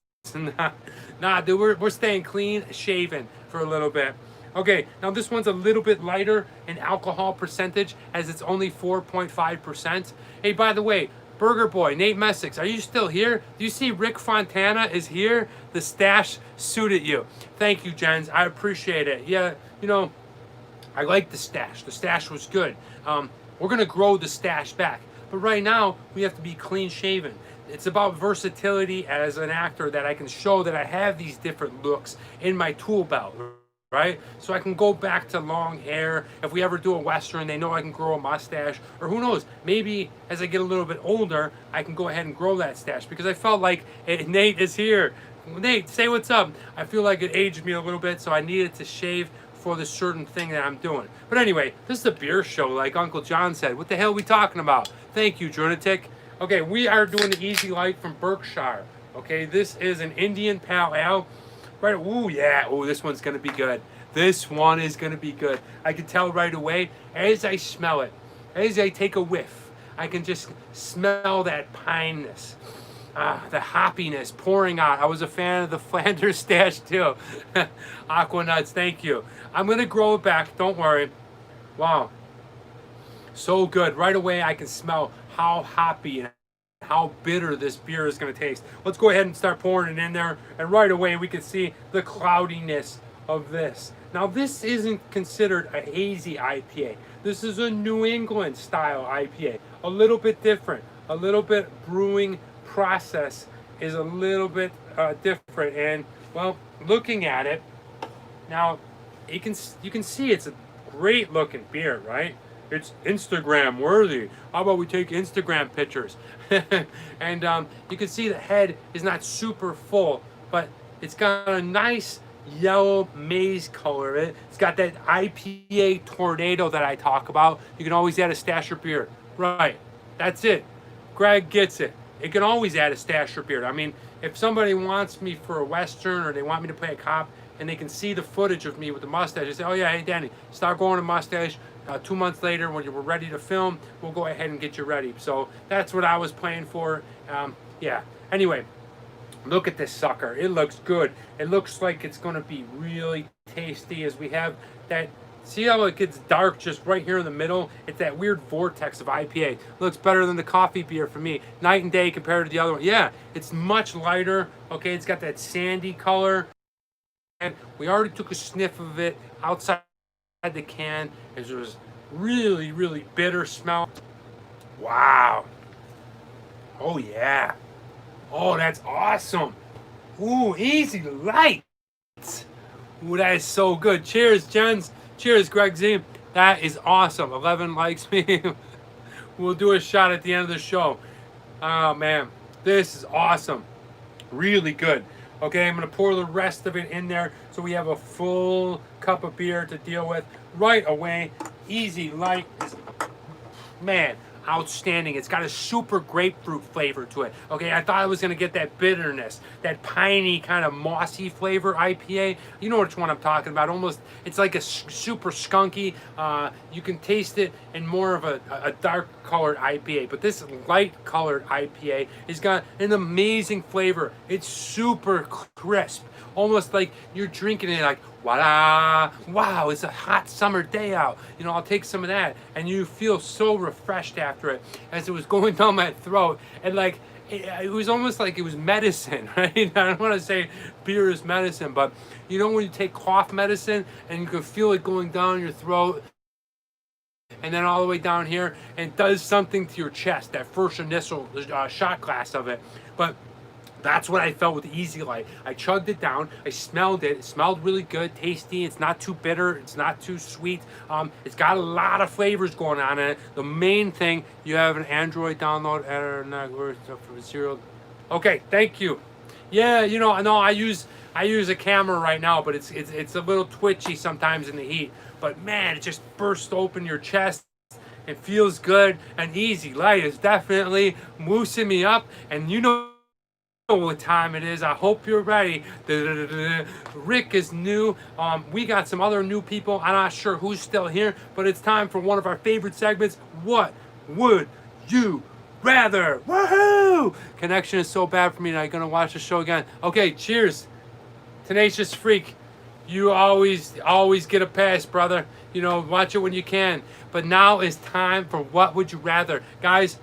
Speaker 1: Nah, dude, we're staying clean shaven for a little bit. Okay, now this one's a little bit lighter in alcohol percentage as it's only 4.5%. Hey, by the way, Burger Boy, Nate Messick, are you still here? Do you see Rick Fontana is here? The stash suited you. Thank you, Jens. I appreciate it. Yeah, you know, I like the stash. The stash was good. We're going to grow the stash back. But right now, we have to be clean shaven. it's about versatility as an actor, that I can show that I have these different looks in my tool belt, right? So I can go back to long hair. If we ever do a Western, they know I can grow a mustache. Or who knows, maybe as I get a little bit older, I can go ahead and grow that stash, because I felt like Nate is here. Nate, say what's up. I feel like it aged me a little bit, so I needed to shave for the certain thing that I'm doing. But anyway, this is a beer show, like Uncle John said. What the hell are we talking about? Thank you, Jonatic. Okay, we are doing the Easy Light from Berkshire. Okay, this is an Indian Pale Ale. Right, ooh, yeah, ooh, this one's gonna be good. This one is gonna be good. I can tell right away as I smell it, as I take a whiff, I can just smell that pineness. The hoppiness pouring out. I was a fan of the Flanders stash too. Aqua Nuts, thank you. I'm gonna grow it back, don't worry. Wow, so good. Right away I can smell how hoppy and how bitter this beer is gonna taste. Let's go ahead and start pouring it in there, and right away we can see the cloudiness of this. Now this isn't considered a hazy IPA. This is a New England style IPA. A little bit different, a little bit brewing process is a little bit different, and well, looking at it now, you can see it's a great looking beer, right? It's Instagram worthy. How about we take Instagram pictures? And you can see the head is not super full, but it's got a nice yellow maize color in it. It's got that IPA tornado that I talk about. You can always add a stasher beer, right? That's it. Greg gets it. It can always add a stasher beer. I mean, if somebody wants me for a Western, or they want me to play a cop, and they can see the footage of me with the mustache, they say, oh yeah, hey Danny, start growing a mustache. 2 months later, when you were ready to film, we'll go ahead and get you ready. So that's what I was playing for. Yeah. Anyway, look at this sucker. It looks good. It looks like it's going to be really tasty, as we have that. See how it gets dark just right here in the middle? It's that weird vortex of IPA. Looks better than the coffee beer for me. Night and day compared to the other one. Yeah, it's much lighter. Okay, it's got that sandy color. And we already took a sniff of it outside the can. It was really, really bitter smell. Wow. Oh, yeah. Oh, that's awesome. Ooh, Easy Light. Ooh, that is so good. Cheers, gents. Cheers, Greg Z. That is awesome. 11 likes me. We'll do a shot at the end of the show. Oh, man. This is awesome. Really good. Okay, I'm going to pour the rest of it in there so we have a full cup of beer to deal with right away. Easy Light is, man, outstanding. It's got a super grapefruit flavor to it. Okay, I thought I was going to get that bitterness, that piney kind of mossy flavor IPA. You know which one I'm talking about. Almost, it's like a super skunky. You can taste it in more of a dark colored IPA, but this light colored IPA has got an amazing flavor. It's super crisp, almost like you're drinking it like, voila, wow, it's a hot summer day out. You know, I'll take some of that, and you feel so refreshed after it as it was going down my throat. And like, it was almost like it was medicine, right? I don't want to say beer is medicine, but you know when you take cough medicine and you can feel it going down your throat and then all the way down here, and it does something to your chest, that first initial shot glass of it. But that's what I felt with the Easy Light. I chugged it down. I smelled it. It smelled really good, tasty. It's not too bitter. It's not too sweet. It's got a lot of flavors going on in it. The main thing, you have an Android download for 0. Okay, thank you. Yeah, you know, I know I use a camera right now, but it's a little twitchy sometimes in the heat. But man, it just bursts open your chest. It feels good. And Easy Light is definitely moosing me up. And you know what time it is. I hope you're ready. Rick is new. We got some other new people. I'm not sure who's still here, but it's time for one of our favorite segments. What would you rather? Woohoo! Connection is so bad for me that I'm gonna watch the show again. Okay, cheers. Tenacious Freak. You always get a pass, brother. You know, watch it when you can. But now is time for What Would You Rather. Guys,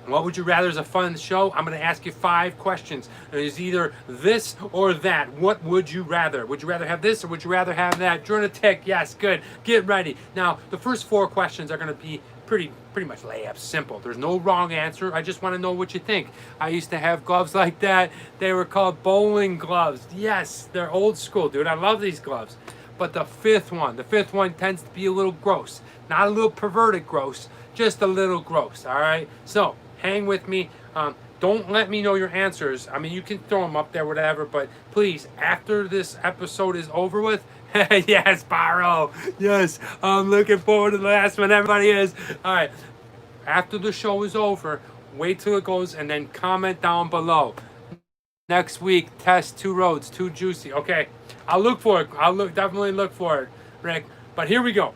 Speaker 1: What Would You Rather is a fun show. I'm going to ask you 5 questions. It's either this or that. What would you rather? Would you rather have this or would you rather have that? Journatic, yes, good. Get ready. Now, the first 4 questions are going to be pretty much layup, simple. There's no wrong answer. I just want to know what you think. I used to have gloves like that. They were called bowling gloves. Yes, they're old school, dude. I love these gloves. But the fifth one tends to be a little gross. Not a little perverted gross, just a little gross, all right? So, hang with me. Don't let me know your answers. I mean, you can throw them up there, whatever, but please, after this episode is over with, yes, Barrow, yes, I'm looking forward to the last one. Everybody is. All right, after the show is over, wait till it goes and then comment down below. Next week, test 2 roads, 2 juicy. Okay, I'll look for it. Definitely look for it, Rick. But here we go.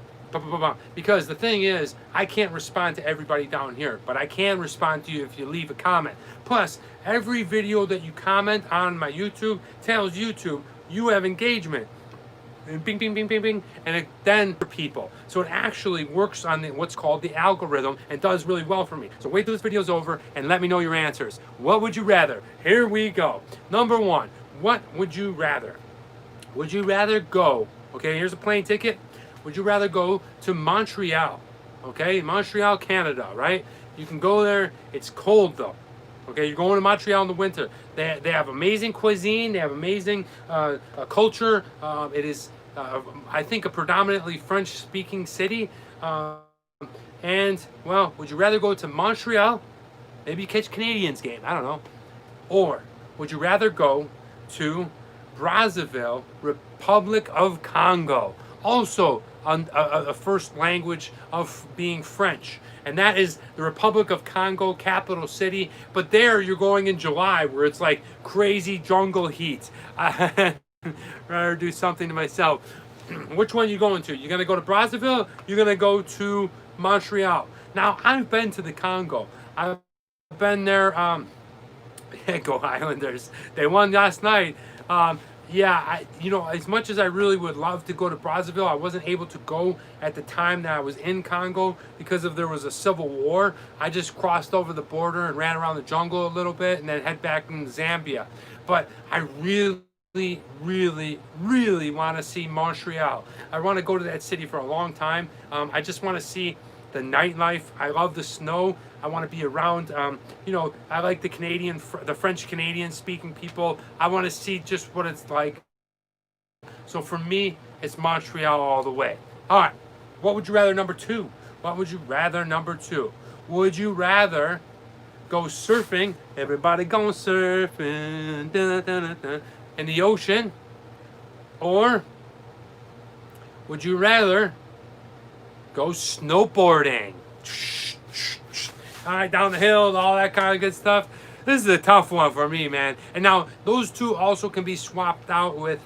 Speaker 1: Because the thing is, I can't respond to everybody down here, but I can respond to you if you leave a comment. Plus, every video that you comment on my YouTube tells YouTube you have engagement. And bing, bing, bing, bing, bing, and it then for people. So it actually works on what's called the algorithm and does really well for me. So wait till this video's over and let me know your answers. What would you rather? Here we go. Number 1, what would you rather? Would you rather go, okay, here's a plane ticket. Would you rather go to Montreal, okay, Montreal, Canada, right? You can go there. It's cold though. Okay, you're going to Montreal in the winter. They have amazing cuisine. They have amazing culture. It is, I think, a predominantly French-speaking city. And, well, would you rather go to Montreal? Maybe catch Canadiens game. I don't know. Or would you rather go to Brazzaville, Republic of Congo? Also, a first language of being French. And that is the Republic of Congo, capital city. But there you're going in July where it's like crazy jungle heat. I'd rather do something to myself. Which one are you going to? You're going to go to Brazzaville? You're going to go to Montreal? Now, I've been to the Congo. I've been there. Go Islanders. They won last night. Yeah, as much as I really would love to go to Brazzaville, I wasn't able to go at the time that I was in Congo because there was a civil war. I just crossed over the border and ran around the jungle a little bit and then head back into Zambia. But I really, really want to see Montreal. I want to go to that city for a long time. I just want to see the nightlife. I love the snow. I want to be around, I like the French Canadian speaking people. I want to see just what it's like. So for me, it's Montreal all the way. All right. What would you rather number 2? What would you rather number 2? Would you rather go surfing? Everybody go surfing in the ocean. Or would you rather go snowboarding? All right, down the hill, all that kind of good stuff. This is a tough one for me, man. And now those two also can be swapped out with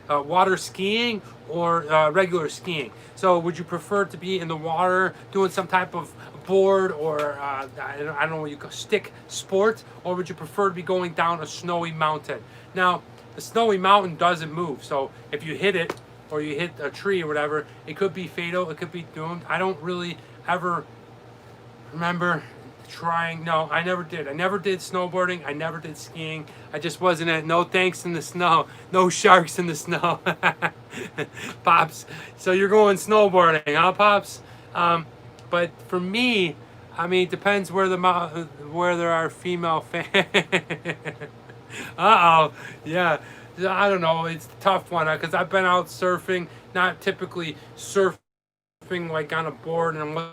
Speaker 1: water skiing or regular skiing. So would you prefer to be in the water doing some type of board or I don't know what you call stick sport, or would you prefer to be going down a snowy mountain? Now, the snowy mountain doesn't move, so if you hit it or you hit a tree or whatever, it could be fatal, it could be doomed. I don't really ever remember trying. No, I never did. I never did snowboarding. I never did skiing. I just wasn't at no thanks in the snow. No sharks in the snow. Pops. So you're going snowboarding, huh, Pops? But for me, I mean, it depends where there are female fans. Uh-oh. Yeah. I don't know. It's a tough one because I've been out surfing, not typically surfing like on a board, and I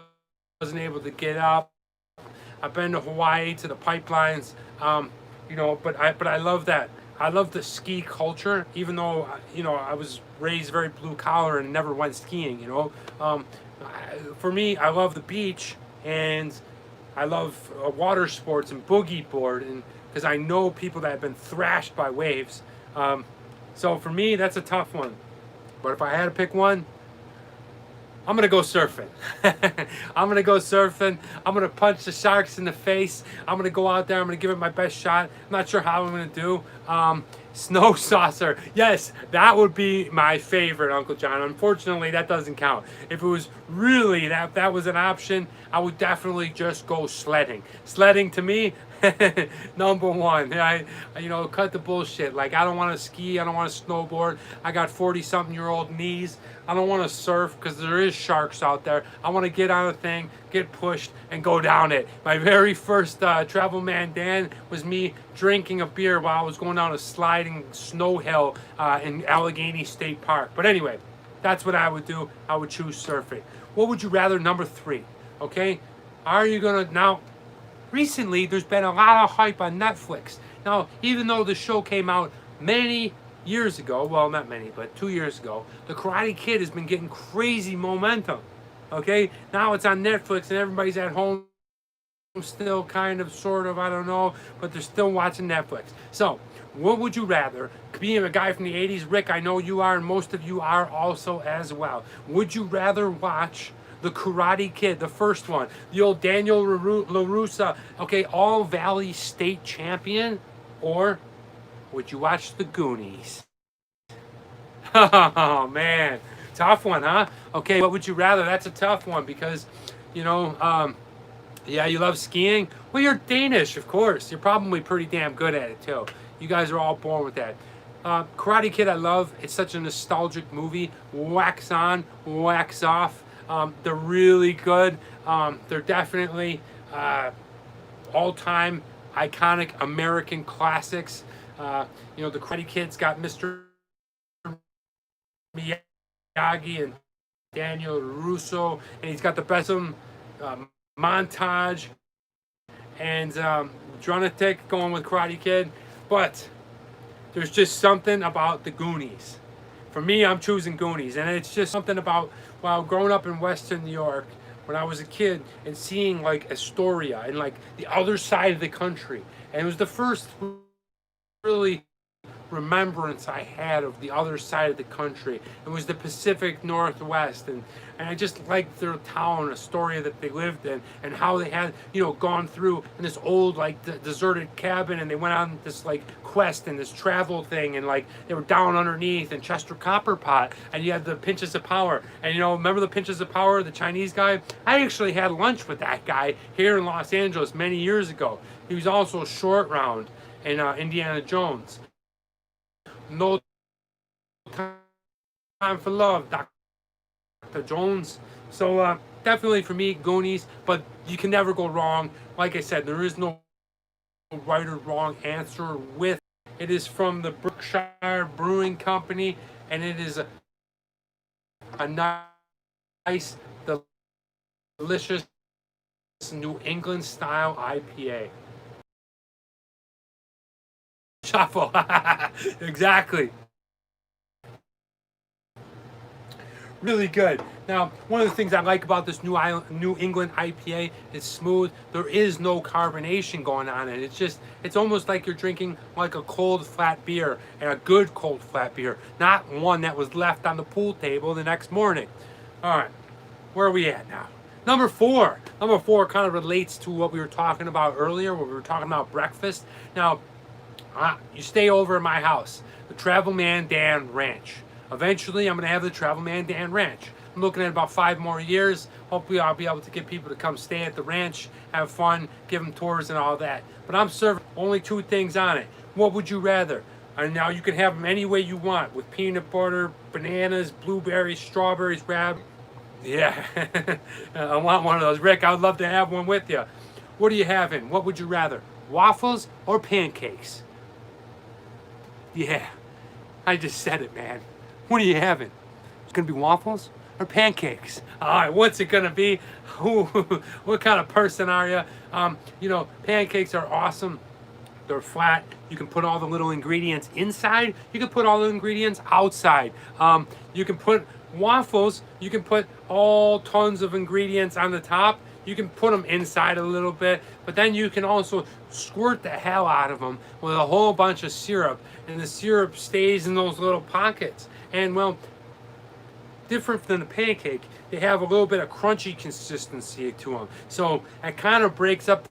Speaker 1: wasn't able to get up. I've been to Hawaii to the pipelines, but I love that. I love the ski culture, even though, I was raised very blue collar and never went skiing, For me, I love the beach and I love water sports and boogie board, and because I know people that have been thrashed by waves. So for me, that's a tough one. But if I had to pick one, I'm going to go surfing. I'm going to go surfing. I'm going to punch the sharks in the face. I'm going to go out there. I'm going to give it my best shot. I'm not sure how I'm going to do. Snow saucer. Yes, that would be my favorite, Uncle John. Unfortunately, that doesn't count. If it was really that was an option, I would definitely just go sledding. Sledding to me, number one. Cut the bullshit. Like, I don't want to ski. I don't want to snowboard. I got 40-something-year-old knees. I don't want to surf because there is sharks out there. I want to get on a thing, get pushed, and go down it. My very first Travel Man Dan was me drinking a beer while I was going down a sliding snow hill in Allegheny State Park. But anyway, that's what I would do. I would choose surfing. What would you rather? Number 3. Okay? Are you going to... Now, recently, there's been a lot of hype on Netflix. Now, even though the show came out many years ago, well, not many, but 2 years ago, The Karate Kid has been getting crazy momentum. Okay? Now it's on Netflix and everybody's at home still, kind of, sort of, I don't know, but they're still watching Netflix. So, what would you rather? Being a guy from the 80s, Rick, I know you are, and most of you are also as well. Would you rather watch The Karate Kid, the first one, the old Daniel LaRussa, okay, All Valley State champion, or would you watch The Goonies? Oh, man. Tough one, huh? Okay, what would you rather? That's a tough one because, yeah, you love skiing? Well, you're Danish, of course. You're probably pretty damn good at it, too. You guys are all born with that. Karate Kid, I love. It's such a nostalgic movie. Wax on, wax off. They're really good. They're definitely all-time iconic American classics. The Karate Kid's got Mr. Miyagi and Daniel Russo, and he's got the best montage and dramatic going with Karate Kid. But there's just something about the Goonies. For me, I'm choosing Goonies, and it's just something about, well, growing up in Western New York when I was a kid and seeing like Astoria and like the other side of the country, and it was the first really remembrance I had of the other side of the country. It was the Pacific Northwest, and I just liked their town, Astoria, that they lived in, and how they had, gone through in this old, like, deserted cabin, and they went on this, like, quest and this travel thing, and, like, they were down underneath in Chester Copperpot, and you had the Pinches of Power, and, remember the Pinches of Power, the Chinese guy? I actually had lunch with that guy here in Los Angeles many years ago. He was also Short Round in Indiana Jones. No Time for Love, Dr. Jones. So definitely for me, Goonies, but you can never go wrong. Like I said, there is no right or wrong answer with. It is from the Berkshire Brewing Company, and it is a nice, delicious New England style IPA. Shuffle. Exactly. Really good. Now, one of the things I like about this New England IPA is smooth. There is no carbonation going on in it. It's almost like you're drinking like a cold flat beer, and a good cold flat beer, not one that was left on the pool table the next morning. All right, where are we at now? Number 4. Number 4 kind of relates to what we were talking about earlier, when we were talking about breakfast. Now, you stay over at my house, the Travel Man Dan Ranch. Eventually, I'm going to have the Travel Man Dan Ranch. I'm looking at about 5 more years. Hopefully, I'll be able to get people to come stay at the ranch, have fun, give them tours and all that. But I'm serving only 2 things on it. What would you rather? And now you can have them any way you want, with peanut butter, bananas, blueberries, strawberries, raspberries. Yeah, I want one of those. Rick, I would love to have one with you. What are you having? What would you rather? Waffles or pancakes? Yeah, I just said it, man. What are you having? It's going to be waffles or pancakes? All right, what's it going to be? What kind of person are you? Pancakes are awesome. They're flat. You can put all the little ingredients inside. You can put all the ingredients outside. You can put waffles. You can put all tons of ingredients on the top. You can put them inside a little bit, but then you can also squirt the hell out of them with a whole bunch of syrup, and the syrup stays in those little pockets. And, well, different than a pancake, they have a little bit of crunchy consistency to them. So it kind of breaks up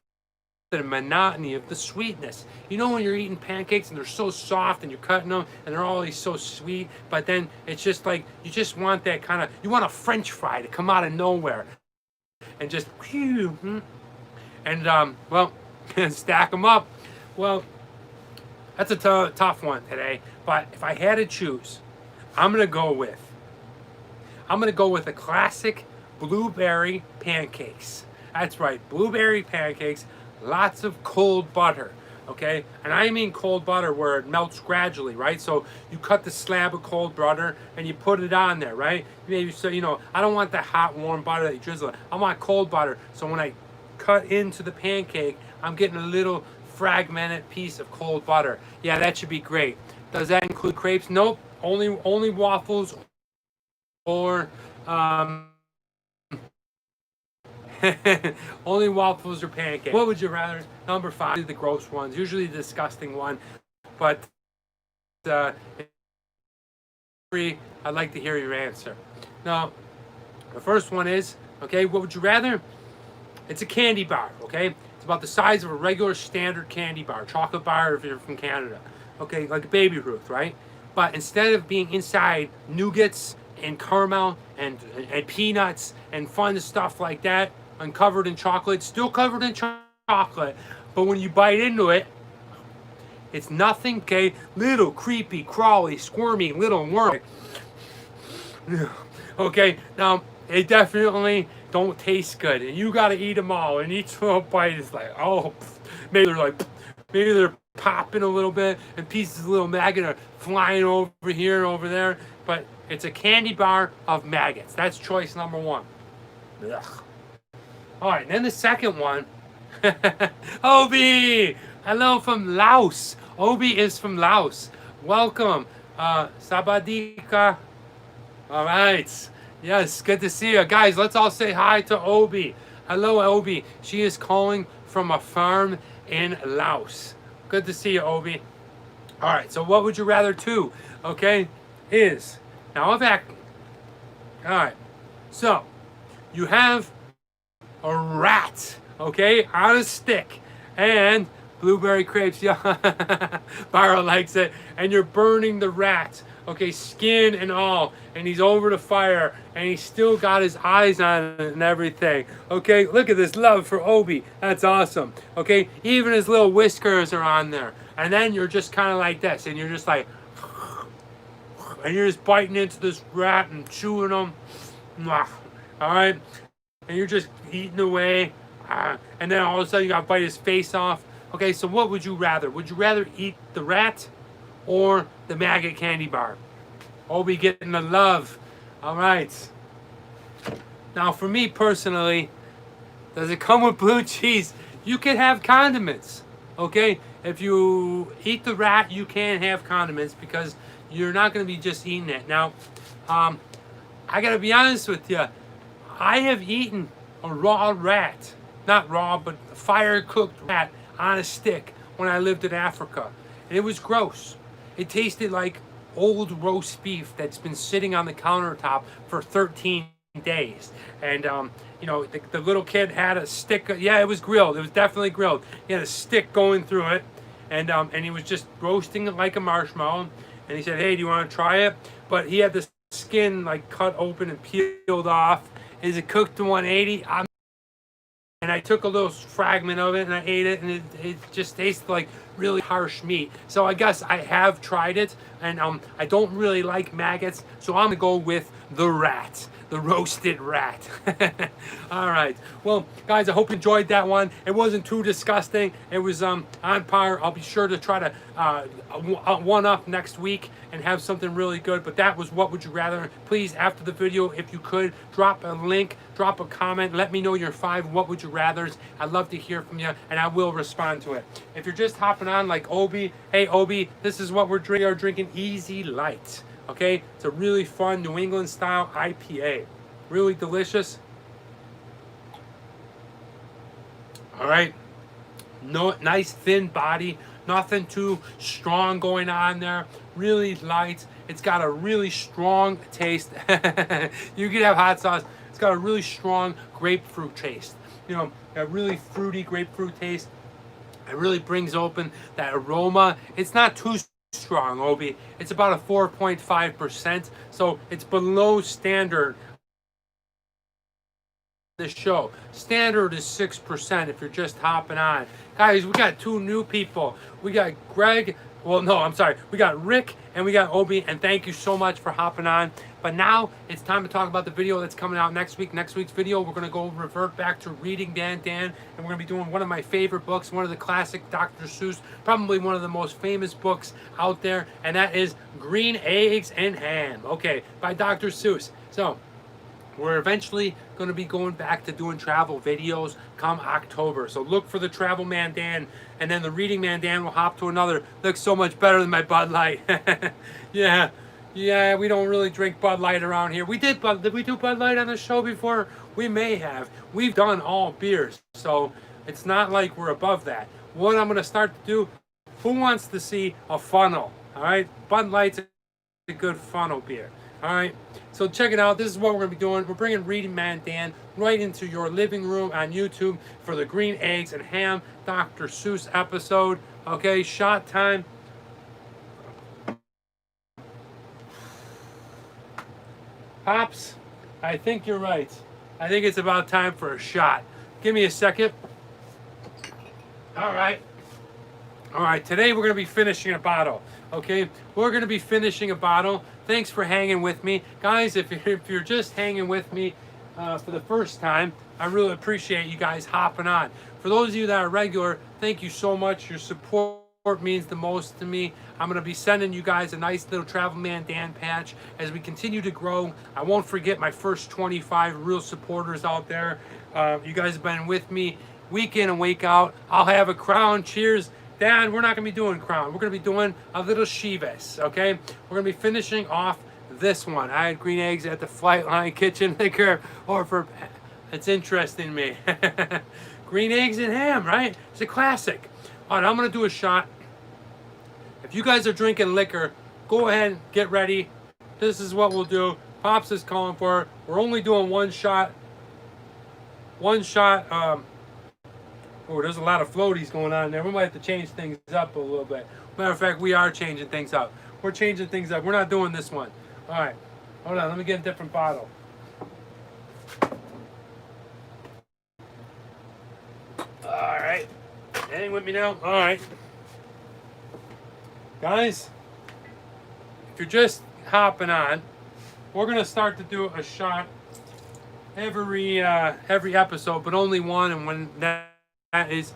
Speaker 1: the monotony of the sweetness. You know when you're eating pancakes and they're so soft and you're cutting them and they're always so sweet, but then it's just like you just want that kind of, you want a French fry to come out of nowhere and just and well, stack them up. Well, that's a tough one today, but if I had to choose, I'm gonna go with a classic blueberry pancakes. That's right, blueberry pancakes, lots of cold butter, okay? And I mean cold butter where it melts gradually, right? So you cut the slab of cold butter and you put it on there, right? Maybe so, you know, I don't want the hot, warm butter that you drizzle. I want cold butter. So when I cut into the pancake, I'm getting a little fragmented piece of cold butter. Yeah, that should be great. Does that include crepes? Nope, only waffles or only waffles or pancakes. What would you rather? Number 5, the gross ones, usually the disgusting one, but I'd like to hear your answer. Now, the first one is, okay, what would you rather? It's a candy bar, okay? It's about the size of a regular standard candy bar, chocolate bar if you're from Canada, okay, like a Baby Ruth, right? But instead of being inside nougats and caramel and peanuts and fun stuff like that, and covered in chocolate, still covered in chocolate, but when you bite into it, it's nothing, okay? Little creepy, crawly, squirmy little worm. Okay, now they definitely don't taste good, and you gotta eat them all. And each little bite is like, oh, maybe they're popping a little bit, and pieces of little maggot are flying over here and over there. But it's a candy bar of maggots. That's choice number 1. Ugh. All right, and then the second one, Obi, hello from Laos. Obi is from Laos. Welcome, Sabadika. All right, yes, good to see you. Guys, let's all say hi to Obi. Hello, Obi. She is calling from a farm in Laos. Good to see you, Obi. All right, so what would you rather too, okay, is, now I've all right, so you have a rat, okay, on a stick, and blueberry crepes, yeah, Byron likes it, and you're burning the rat, okay, skin and all, and he's over the fire, and he's still got his eyes on it and everything, okay, look at this love for Obi, that's awesome, okay, even his little whiskers are on there, and then you're just kind of like this, and you're just like, and you're just biting into this rat and chewing them, all right, and you're just eating away, and then all of a sudden you gotta bite his face off. Okay, so what would you rather? Would you rather eat the rat or the maggot candy bar? Obi getting the love. All right. Now for me personally, does it come with blue cheese? You can have condiments, okay? If you eat the rat, you can have condiments because you're not gonna be just eating it. Now, I gotta be honest with you, I have eaten a raw rat, not raw, but fire-cooked rat on a stick when I lived in Africa. And it was gross. It tasted like old roast beef that's been sitting on the countertop for 13 days. And, you know, the little kid had a stick. Yeah, it was grilled. It was definitely grilled. He had a stick going through it. And he was just roasting it like a marshmallow. And he said, hey, do you want to try it? But he had the skin like cut open and peeled off. Is it cooked to 180? And I took a little fragment of it and I ate it, and it just tasted like really harsh meat. So I guess I have tried it, and I don't really like maggots, so I'm gonna go with the rat, the roasted rat. All right, well guys, I hope you enjoyed that one. It wasn't too disgusting. It was on par. I'll be sure to try to one up next week and have something really good. But that was What Would You Rather. Please, after the video, if you could, drop a link, drop a comment, let me know your 5 What Would You Rathers. I'd love to hear from you, and I will respond to it. If you're just hopping on like Obi, hey Obi, this is what we're drinking, Easy Light. Okay, it's a really fun New England style IPA, really delicious. All right, no, nice thin body, nothing too strong going on there, really light. It's got a really strong taste. You could have hot sauce. It's got a really strong grapefruit taste, you know, a really fruity grapefruit taste. It really brings open that aroma. It's not too strong, Obi. It's about a 4.5%, so it's below standard. This show standard is 6% if you're just hopping on. Guys, we got two new people. We got Greg. Well, no, I'm sorry. We got Rick and we got Obi, and thank you so much for hopping on. But now it's time to talk about the video that's coming out next week. Next week's video, we're going to revert back to reading Dan, and we're going to be doing one of my favorite books, one of the classic Dr. Seuss, probably one of the most famous books out there, and that is Green Eggs and Ham, okay, by Dr. Seuss. So we're eventually going to be going back to doing travel videos come October. So look for the Travel Man Dan, and then the Reading Man Dan will hop to another. Looks so much better than my Bud Light. Yeah, we don't really drink Bud Light around here. Did we do Bud Light on the show before? We may have. We've done all beers, so it's not like we're above that. What I'm going to start to do, who wants to see a funnel? All right, Bud Light's a good funnel beer. All right, so check it out. This is what we're going to be doing. We're bringing Reading Man Dan right into your living room on YouTube for the Green Eggs and Ham Dr. Seuss episode. Okay, shot time. Pops, I think you're right. I think it's about time for a shot. Give me a second. All right. All right, today we're going to be finishing a bottle, okay? We're going to be finishing a bottle. Thanks for hanging with me. Guys, if you're just hanging with me for the first time, I really appreciate you guys hopping on. For those of you that are regular, thank you so much. Your support means the most to me. I'm going to be sending you guys a nice little Travel Man Dan patch as we continue to grow. I won't forget my first 25 real supporters out there. You guys have been with me week in and week out. I'll have a crown. Cheers. Dan, we're not going to be doing crown. We're going to be doing a little Chivas, okay? We're going to be finishing off this one. I had green eggs at the Flight Line Kitchen Liquor, or for, it's interesting to me. Green eggs and ham, right? It's a classic. All right, I'm going to do a shot. If you guys are drinking liquor, go ahead, get ready. This is what we'll do. Pops is calling for it. We're only doing one shot. One shot. Oh, there's a lot of floaties going on there. We might have to change things up a little bit. Matter of fact, we are changing things up. We're changing things up. We're not doing this one. All right. Hold on. Let me get a different bottle. All right. Hang with me now. All right. Guys, if you're just hopping on, we're going to start to do a shot every episode, but only one, and when that is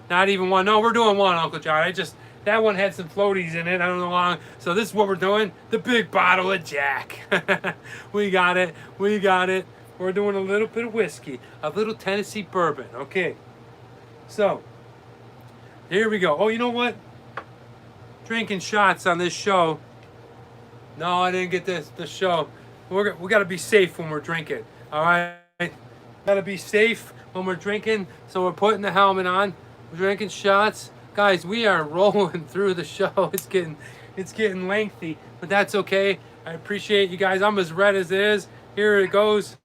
Speaker 1: not even one. No, we're doing one, Uncle John. That one had some floaties in it. I don't know how long. So this is what we're doing. The big bottle of Jack. We got it. We got it. We're doing a little bit of whiskey. A little Tennessee bourbon. Okay. So, here we go. Oh, you know what? Drinking shots on this show. No, I didn't get the show. We got to be safe when we're drinking. All right? Got to be safe when we're drinking. So we're putting the helmet on. We're drinking shots. Guys, we are rolling through the show. It's getting lengthy, but that's okay. I appreciate you guys. I'm as red as it is. Here it goes.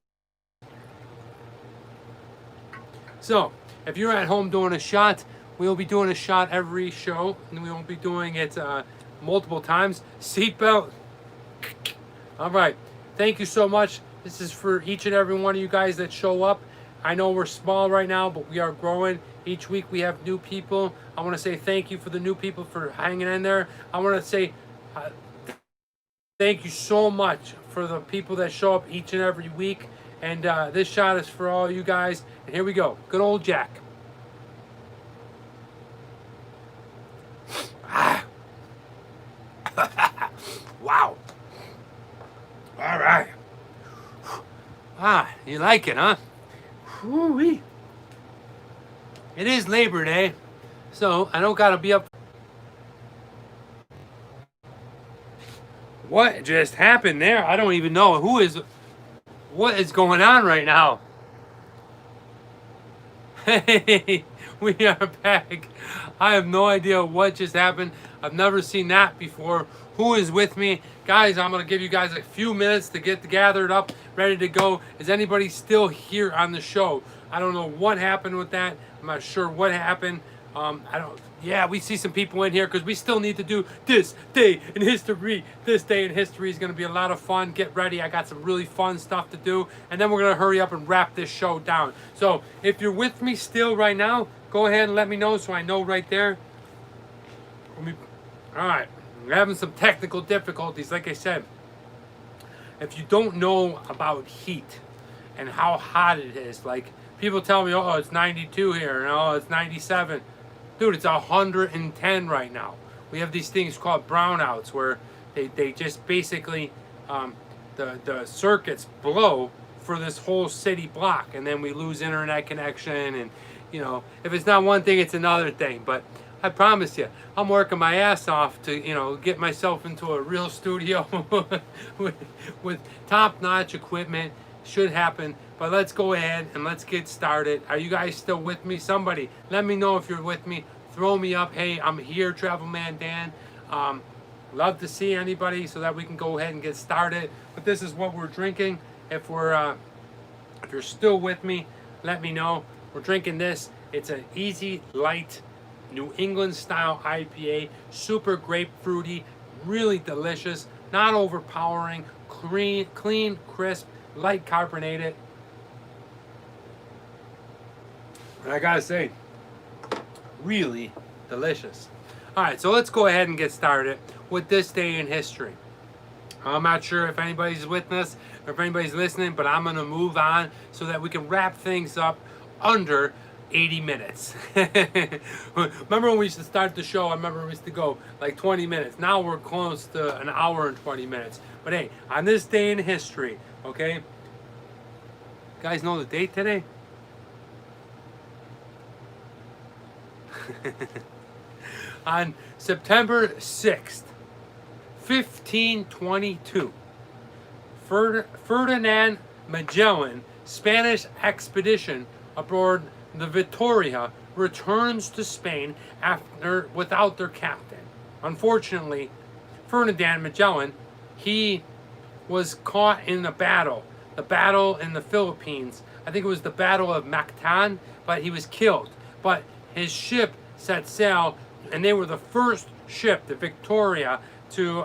Speaker 1: So, if you're at home doing a shot, we'll be doing a shot every show, and we won't be doing it multiple times. Seatbelt. All right. Thank you so much. This is for each and every one of you guys that show up. I know we're small right now, but we are growing. Each week we have new people. I want to say thank you for the new people for hanging in there. I want to say thank you so much for the people that show up each and every week. And this shot is for all you guys. And here we go. Good old Jack. Wow. All right. You like it, huh? Woo-wee. It is Labor Day, so I don't gotta be up. What just happened there? I don't even know what is going on right now. Hey, we are back. I have no idea what just happened. I've never seen that before. Who is with me? Guys, I'm going to give you guys a few minutes to get gathered up, ready to go. Is anybody still here on the show? I don't know what happened with that. I'm not sure what happened. I don't. Yeah, we see some people in here because we still need to do this day in history. This day in history is going to be a lot of fun. Get ready. I got some really fun stuff to do, and then we're going to hurry up and wrap this show down. So if you're with me still right now, go ahead and let me know so I know right there. All right, we're having some technical difficulties. Like I said, if you don't know about heat and how hot it is, like people tell me, oh, it's 92 here, and oh, it's 97. Dude, it's 110 right now. We have these things called brownouts where they just basically, the circuits blow for this whole city block, and then we lose internet connection, and you know, if it's not one thing, it's another thing. But I promise you, I'm working my ass off to, you know, get myself into a real studio with top-notch equipment. Should happen. But let's go ahead and let's get started. Are you guys still with me? Somebody, let me know if you're with me. Throw me up. Hey, I'm here, Travel Man Dan. Love to see anybody so that we can go ahead and get started. But this is what we're drinking. If you're still with me, let me know. We're drinking this. It's an easy, light, New England style IPA. Super grapefruity, really delicious, not overpowering, clean, crisp, light carbonated. And I gotta say, really delicious. All right, so let's go ahead and get started with this day in history. I'm not sure if anybody's with us or if anybody's listening, but I'm gonna move on so that we can wrap things up under 80 minutes. Remember when we used to start the show? I remember we used to go like 20 minutes. Now we're close to an hour and 20 minutes. But hey, on this day in history, okay? You guys know the date today? On September 6th, 1522, Ferdinand Magellan, Spanish expedition aboard the Victoria, returns to Spain without their captain. Unfortunately, Ferdinand Magellan, he was caught in a battle. The battle in the Philippines. I think it was the Battle of Mactan, but he was killed. But his ship set sail, and they were the first ship, the Victoria, to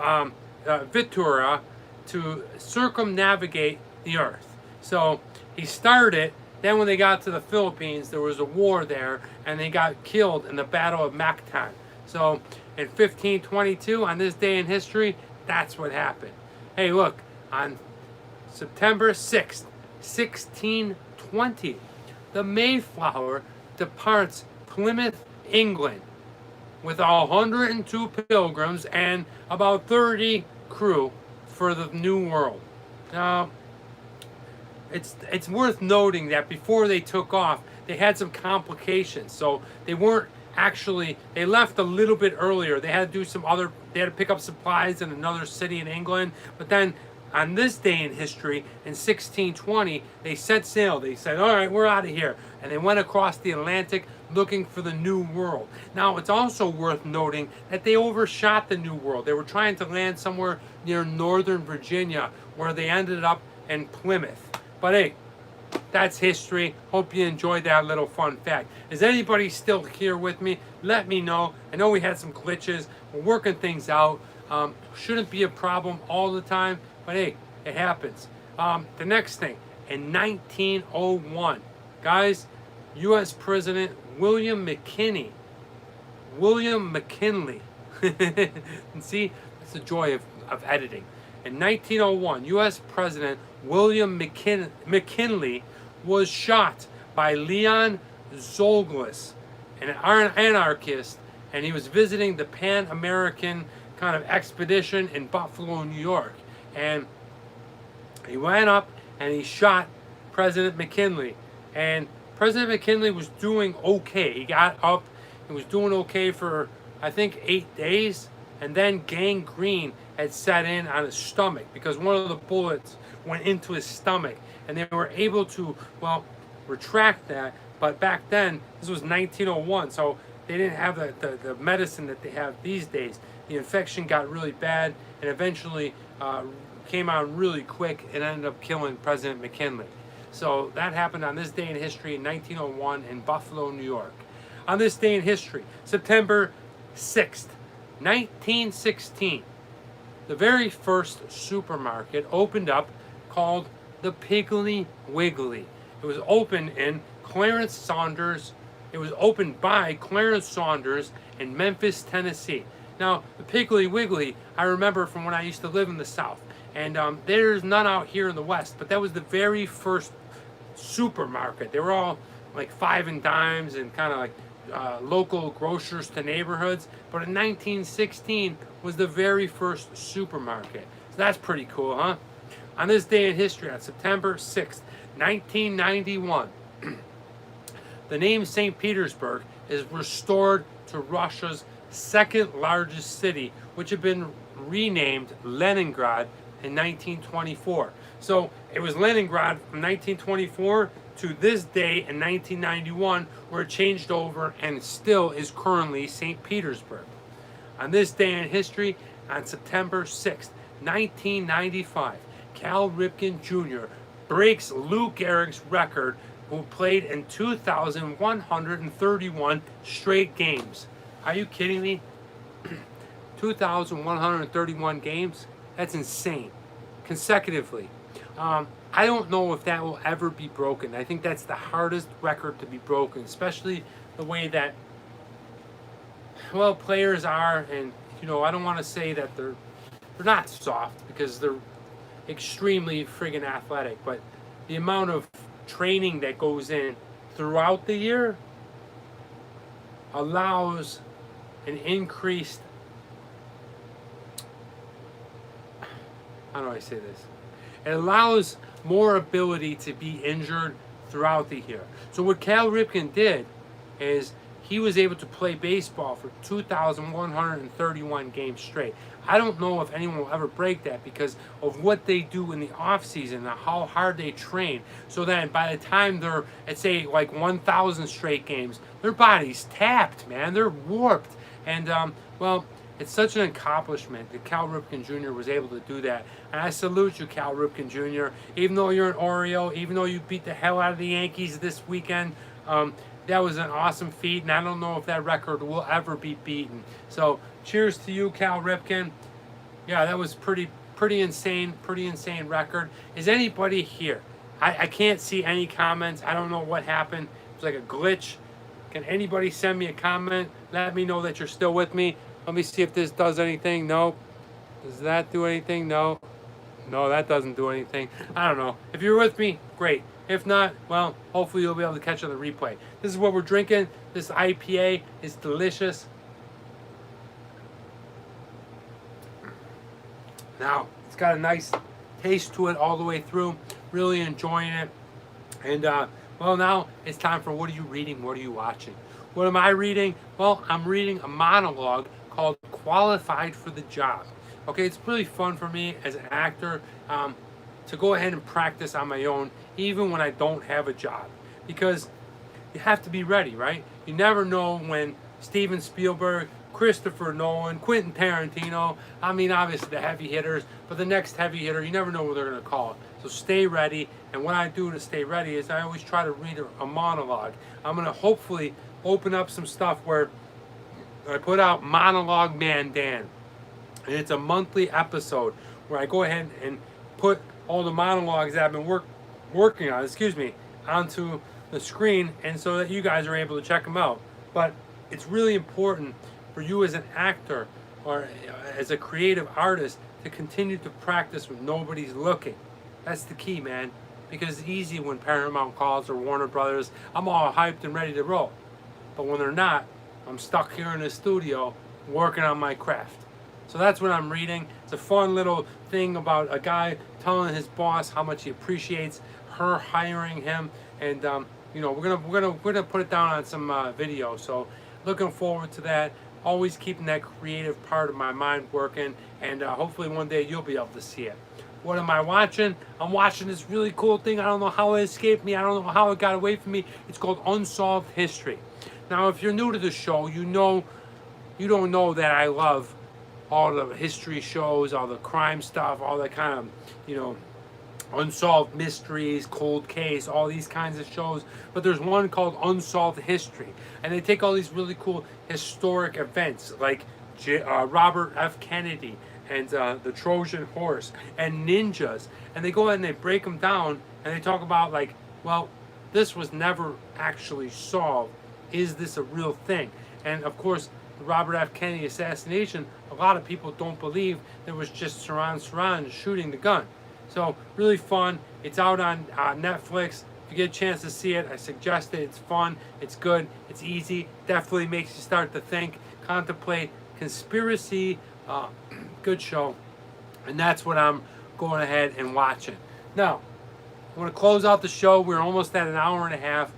Speaker 1: circumnavigate the Earth. So he started. Then when they got to the Philippines, there was a war there, and they got killed in the Battle of Mactan. So in 1522, on this day in history, that's what happened. Hey, look, on September 6th, 1620, the Mayflower departs Plymouth, England, with 102 pilgrims and about 30 crew for the New World. Now, it's worth noting that before they took off, they had some complications. So they weren't actually, they left a little bit earlier. They had to do they had to pick up supplies in another city in England. But then on this day in history, in 1620, they set sail. They said, all right, we're out of here. And they went across the Atlantic looking for the New World. Now, it's also worth noting that they overshot the New World. They were trying to land somewhere near Northern Virginia, where they ended up in Plymouth. But hey, that's history. Hope you enjoyed that little fun fact. Is anybody still here with me? Let me know. I know we had some glitches. We're working things out. Shouldn't be a problem all the time, but hey, it happens. The next thing, in 1901, guys, U.S. President William McKinley. And see, that's the joy of editing. In 1901, U.S. President William McKinley was shot by Leon Zolglis, an anarchist, and he was visiting the Pan American kind of expedition in Buffalo, New York. And he went up and he shot President McKinley. And President McKinley was doing okay. He got up and was doing okay for, I think, 8 days. And then gangrene had set in on his stomach because one of the bullets went into his stomach. And they were able to, well, retract that. But back then, this was 1901, so they didn't have the medicine that they have these days. The infection got really bad and eventually came on really quick and ended up killing President McKinley. So that happened on this day in history in 1901 in Buffalo, New York. On this day in history, September 6th, 1916, the very first supermarket opened up called the Piggly Wiggly. It was opened in Clarence Saunders. It was opened by Clarence Saunders in Memphis, Tennessee. Now, the Piggly Wiggly, I remember from when I used to live in the South. And there's none out here in the West, but that was the very first supermarket. They were all like 5 and dimes and kind of like local grocers to neighborhoods. But in 1916 was the very first supermarket. So that's pretty cool, huh? On this day in history, on September 6th, 1991, the name St. Petersburg is restored to Russia's second largest city, which had been renamed Leningrad in 1924. So it was Leningrad from 1924 to this day in 1991, where it changed over and still is currently St. Petersburg. On this day in history, on September 6th, 1995, Cal Ripken Jr. breaks Lou Gehrig's record, who played in 2,131 straight games. Are you kidding me? 2,131 games? That's insane. Consecutively. I don't know if that will ever be broken. I think that's the hardest record to be broken, especially the way that, well, players are. And, you know, I don't want to say that they're not soft, because they're extremely friggin' athletic, but the amount of training that goes in throughout the year allows an increased, how do I say this? It allows more ability to be injured throughout the year. So what Cal Ripken did is he was able to play baseball for 2,131 games straight. I don't know if anyone will ever break that because of what they do in the off season and how hard they train. So that by the time they're at, say, like 1,000 straight games, their body's tapped, man. They're warped. And, well, it's such an accomplishment that Cal Ripken Jr. was able to do that. And I salute you, Cal Ripken Jr. Even though you're an Oriole, even though you beat the hell out of the Yankees this weekend, that was an awesome feat, and I don't know if that record will ever be beaten. So, cheers to you, Cal Ripken. Yeah, that was pretty insane record. Is anybody here? I can't see any comments. I don't know what happened. It was like a glitch. Can anybody send me a comment? Let me know that you're still with me. Let me see if this does anything. Nope. Does that do anything? No. No, that doesn't do anything. I don't know. If you're with me, great. If not, well, hopefully you'll be able to catch on the replay. This is what we're drinking. This IPA is delicious. Now, it's got a nice taste to it all the way through. Really enjoying it. And, well, now it's time for what are you reading? What are you watching? What am I reading? Well, I'm reading a monologue called Qualified for the Job. Okay, it's really fun for me as an actor to go ahead and practice on my own, even when I don't have a job. Because you have to be ready, right? You never know when Steven Spielberg, Christopher Nolan, Quentin Tarantino, I mean, obviously the heavy hitters, but the next heavy hitter, you never know what they're going to call it. So stay ready. And what I do to stay ready is I always try to read a monologue. I'm going to hopefully open up some stuff where I put out Monologue Man Dan. And it's a monthly episode where I go ahead and put all the monologues that I've been working on, onto the screen, and so that you guys are able to check them out. But it's really important for you as an actor or as a creative artist to continue to practice when nobody's looking. That's the key, man. Because it's easy when Paramount calls or Warner Brothers. I'm all hyped and ready to roll. But when they're not, I'm stuck here in the studio working on my craft. So that's what I'm reading. It's a fun little thing about a guy telling his boss how much he appreciates her hiring him, and you know, we're gonna put it down on some video. So looking forward to that. Always keeping that creative part of my mind working, and hopefully one day you'll be able to see it. What am I watching? I'm watching this really cool thing. I don't know how it escaped me. I don't know how it got away from me. It's called Unsolved History. Now, if you're new to the show, you don't know that I love all the history shows, all the crime stuff, all that kind of, Unsolved Mysteries, Cold Case, all these kinds of shows. But there's one called Unsolved History. And they take all these really cool historic events like Robert F. Kennedy and the Trojan Horse and ninjas. And they go ahead and they break them down and they talk about like, well, this was never actually solved. Is this a real thing? And of course, the Robert F. Kennedy assassination, a lot of people don't believe there was just Saran shooting the gun. So really fun. It's out on Netflix. If you get a chance to see it, I suggest it. It's fun. It's good. It's easy. Definitely makes you start to think, contemplate, conspiracy. Good show. And that's what I'm going ahead and watching. Now, I'm going to close out the show. We're almost at an hour and a half.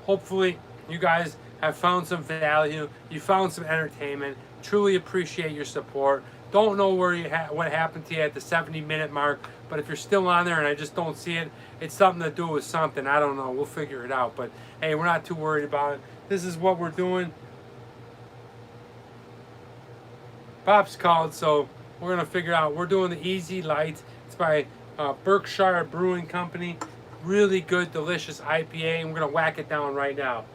Speaker 1: Hopefully, you guys have found some value. You found some entertainment. Truly appreciate your support. Don't know where what happened to you at the 70-minute mark, but if you're still on there and I just don't see it, it's something to do with something. I don't know. We'll figure it out. But hey, we're not too worried about it. This is what we're doing. Pop's called, so we're gonna figure out. We're doing the Easy Light. It's by Berkshire Brewing Company. Really good, delicious IPA, and we're gonna whack it down right now.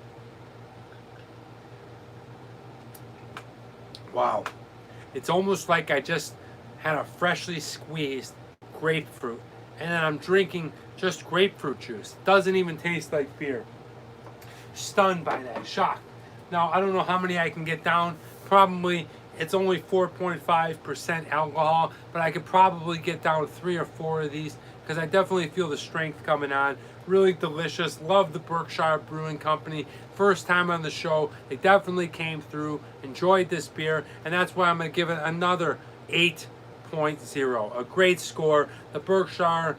Speaker 1: Wow. It's almost like I just had a freshly squeezed grapefruit and then I'm drinking just grapefruit juice. Doesn't even taste like beer. Stunned by that, shocked. Now, I don't know how many I can get down. Probably, it's only 4.5% alcohol, but I could probably get down 3 or 4 of these because I definitely feel the strength coming on. Really delicious. Love the Berkshire Brewing Company. First time on the show. They definitely came through. Enjoyed this beer. And that's why I'm going to give it another 8.0. A great score. The Berkshire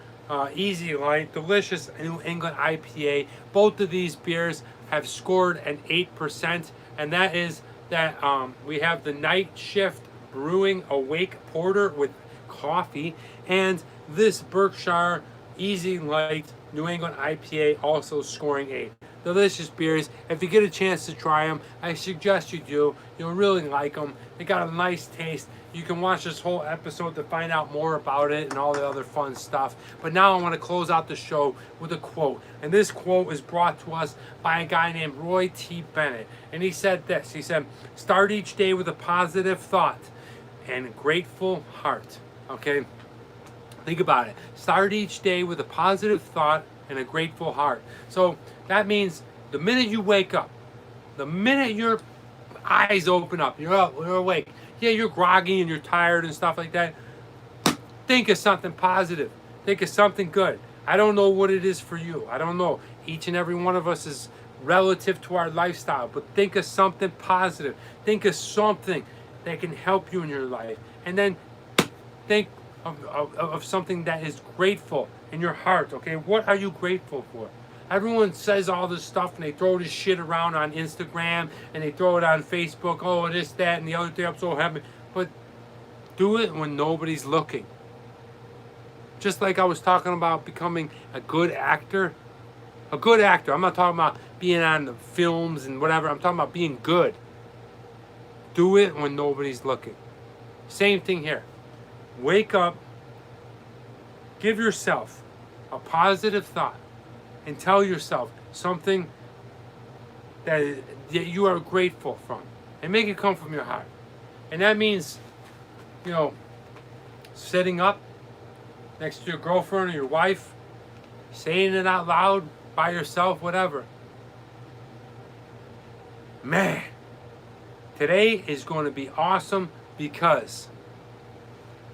Speaker 1: Easy Light. Delicious New England IPA. Both of these beers have scored an 8%. And that is that we have the Night Shift Brewing Awake Porter with coffee. And this Berkshire Easy Light New England IPA also scoring 8. Delicious beers. If you get a chance to try them, I suggest you do. You'll really like them. They got a nice taste. You can watch this whole episode to find out more about it and all the other fun stuff. But now I want to close out the show with a quote. And this quote is brought to us by a guy named Roy T. Bennett. And he said this. He said, "Start each day with a positive thought and a grateful heart." Okay? Think about it. Start each day with a positive thought and a grateful heart. So that means the minute you wake up, the minute your eyes open up, you're up, you're awake. Yeah, you're groggy and you're tired and stuff like that. Think of something positive. Think of something good. I don't know what it is for you. I don't know. Each and every one of us is relative to our lifestyle, but think of something positive. Think of something that can help you in your life. And then think of something that is grateful in your heart. Okay, what are you grateful for? Everyone says all this stuff and they throw this shit around on Instagram and they throw it on Facebook. Oh, this, that, and the other thing. I'm so happy. But do it when nobody's looking. Just like I was talking about becoming a good actor. A good actor. I'm not talking about being on the films and whatever. I'm talking about being good. Do it when nobody's looking. Same thing here. Wake up, give yourself a positive thought, and tell yourself something that you are grateful from, and make it come from your heart. And that means, sitting up next to your girlfriend or your wife, saying it out loud by yourself, whatever. Man, today is going to be awesome because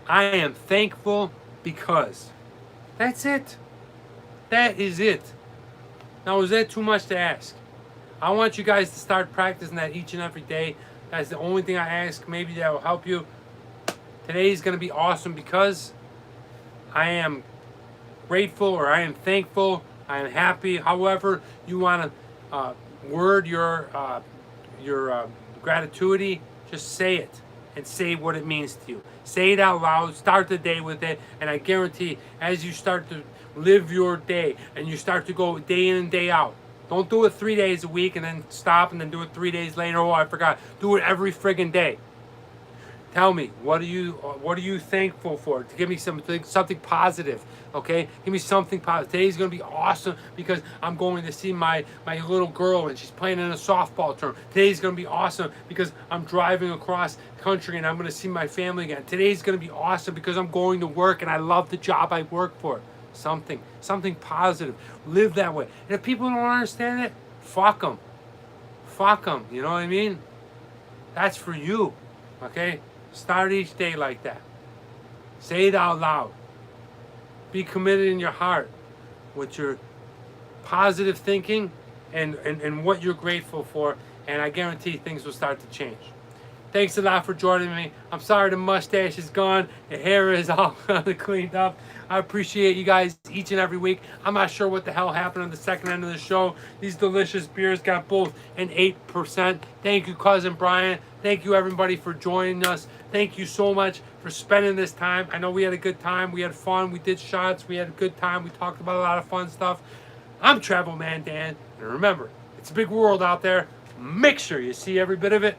Speaker 1: I am thankful because. That's it. That is it. Now, is that too much to ask? I want you guys to start practicing that each and every day. That's the only thing I ask. Maybe that will help you. Today is going to be awesome because I am grateful, or I am thankful, I am happy. However you want to word your gratitude, just say it. And say what it means to you. Say it out loud. Start the day with it. And I guarantee, as you start to live your day and you start to go day in and day out, don't do it 3 days a week and then stop and then do it 3 days later. Oh, I forgot. Do it every friggin' day. Tell me, what are you thankful for? Give me something positive, okay? Give me something positive. Today's gonna be awesome because I'm going to see my little girl and she's playing in a softball tournament. Today's gonna be awesome because I'm driving across country and I'm gonna see my family again. Today's gonna be awesome because I'm going to work and I love the job I work for. Something positive. Live that way. And if people don't understand it, fuck them. Fuck them. You know what I mean? That's for you, okay? Start each day like that. Say it out loud. Be committed in your heart with your positive thinking and what you're grateful for, and I guarantee things will start to change. Thanks a lot for joining me. I'm sorry the mustache is gone. The hair is all cleaned up. I appreciate you guys each and every week. I'm not sure what the hell happened on the second end of the show. These delicious beers got both an 8%. Thank you, Cousin Brian. Thank you, everybody, for joining us. Thank you so much for spending this time. I know we had a good time. We had fun. We did shots. We had a good time. We talked about a lot of fun stuff. I'm Travel Man Dan. And remember, it's a big world out there. Make sure you see every bit of it.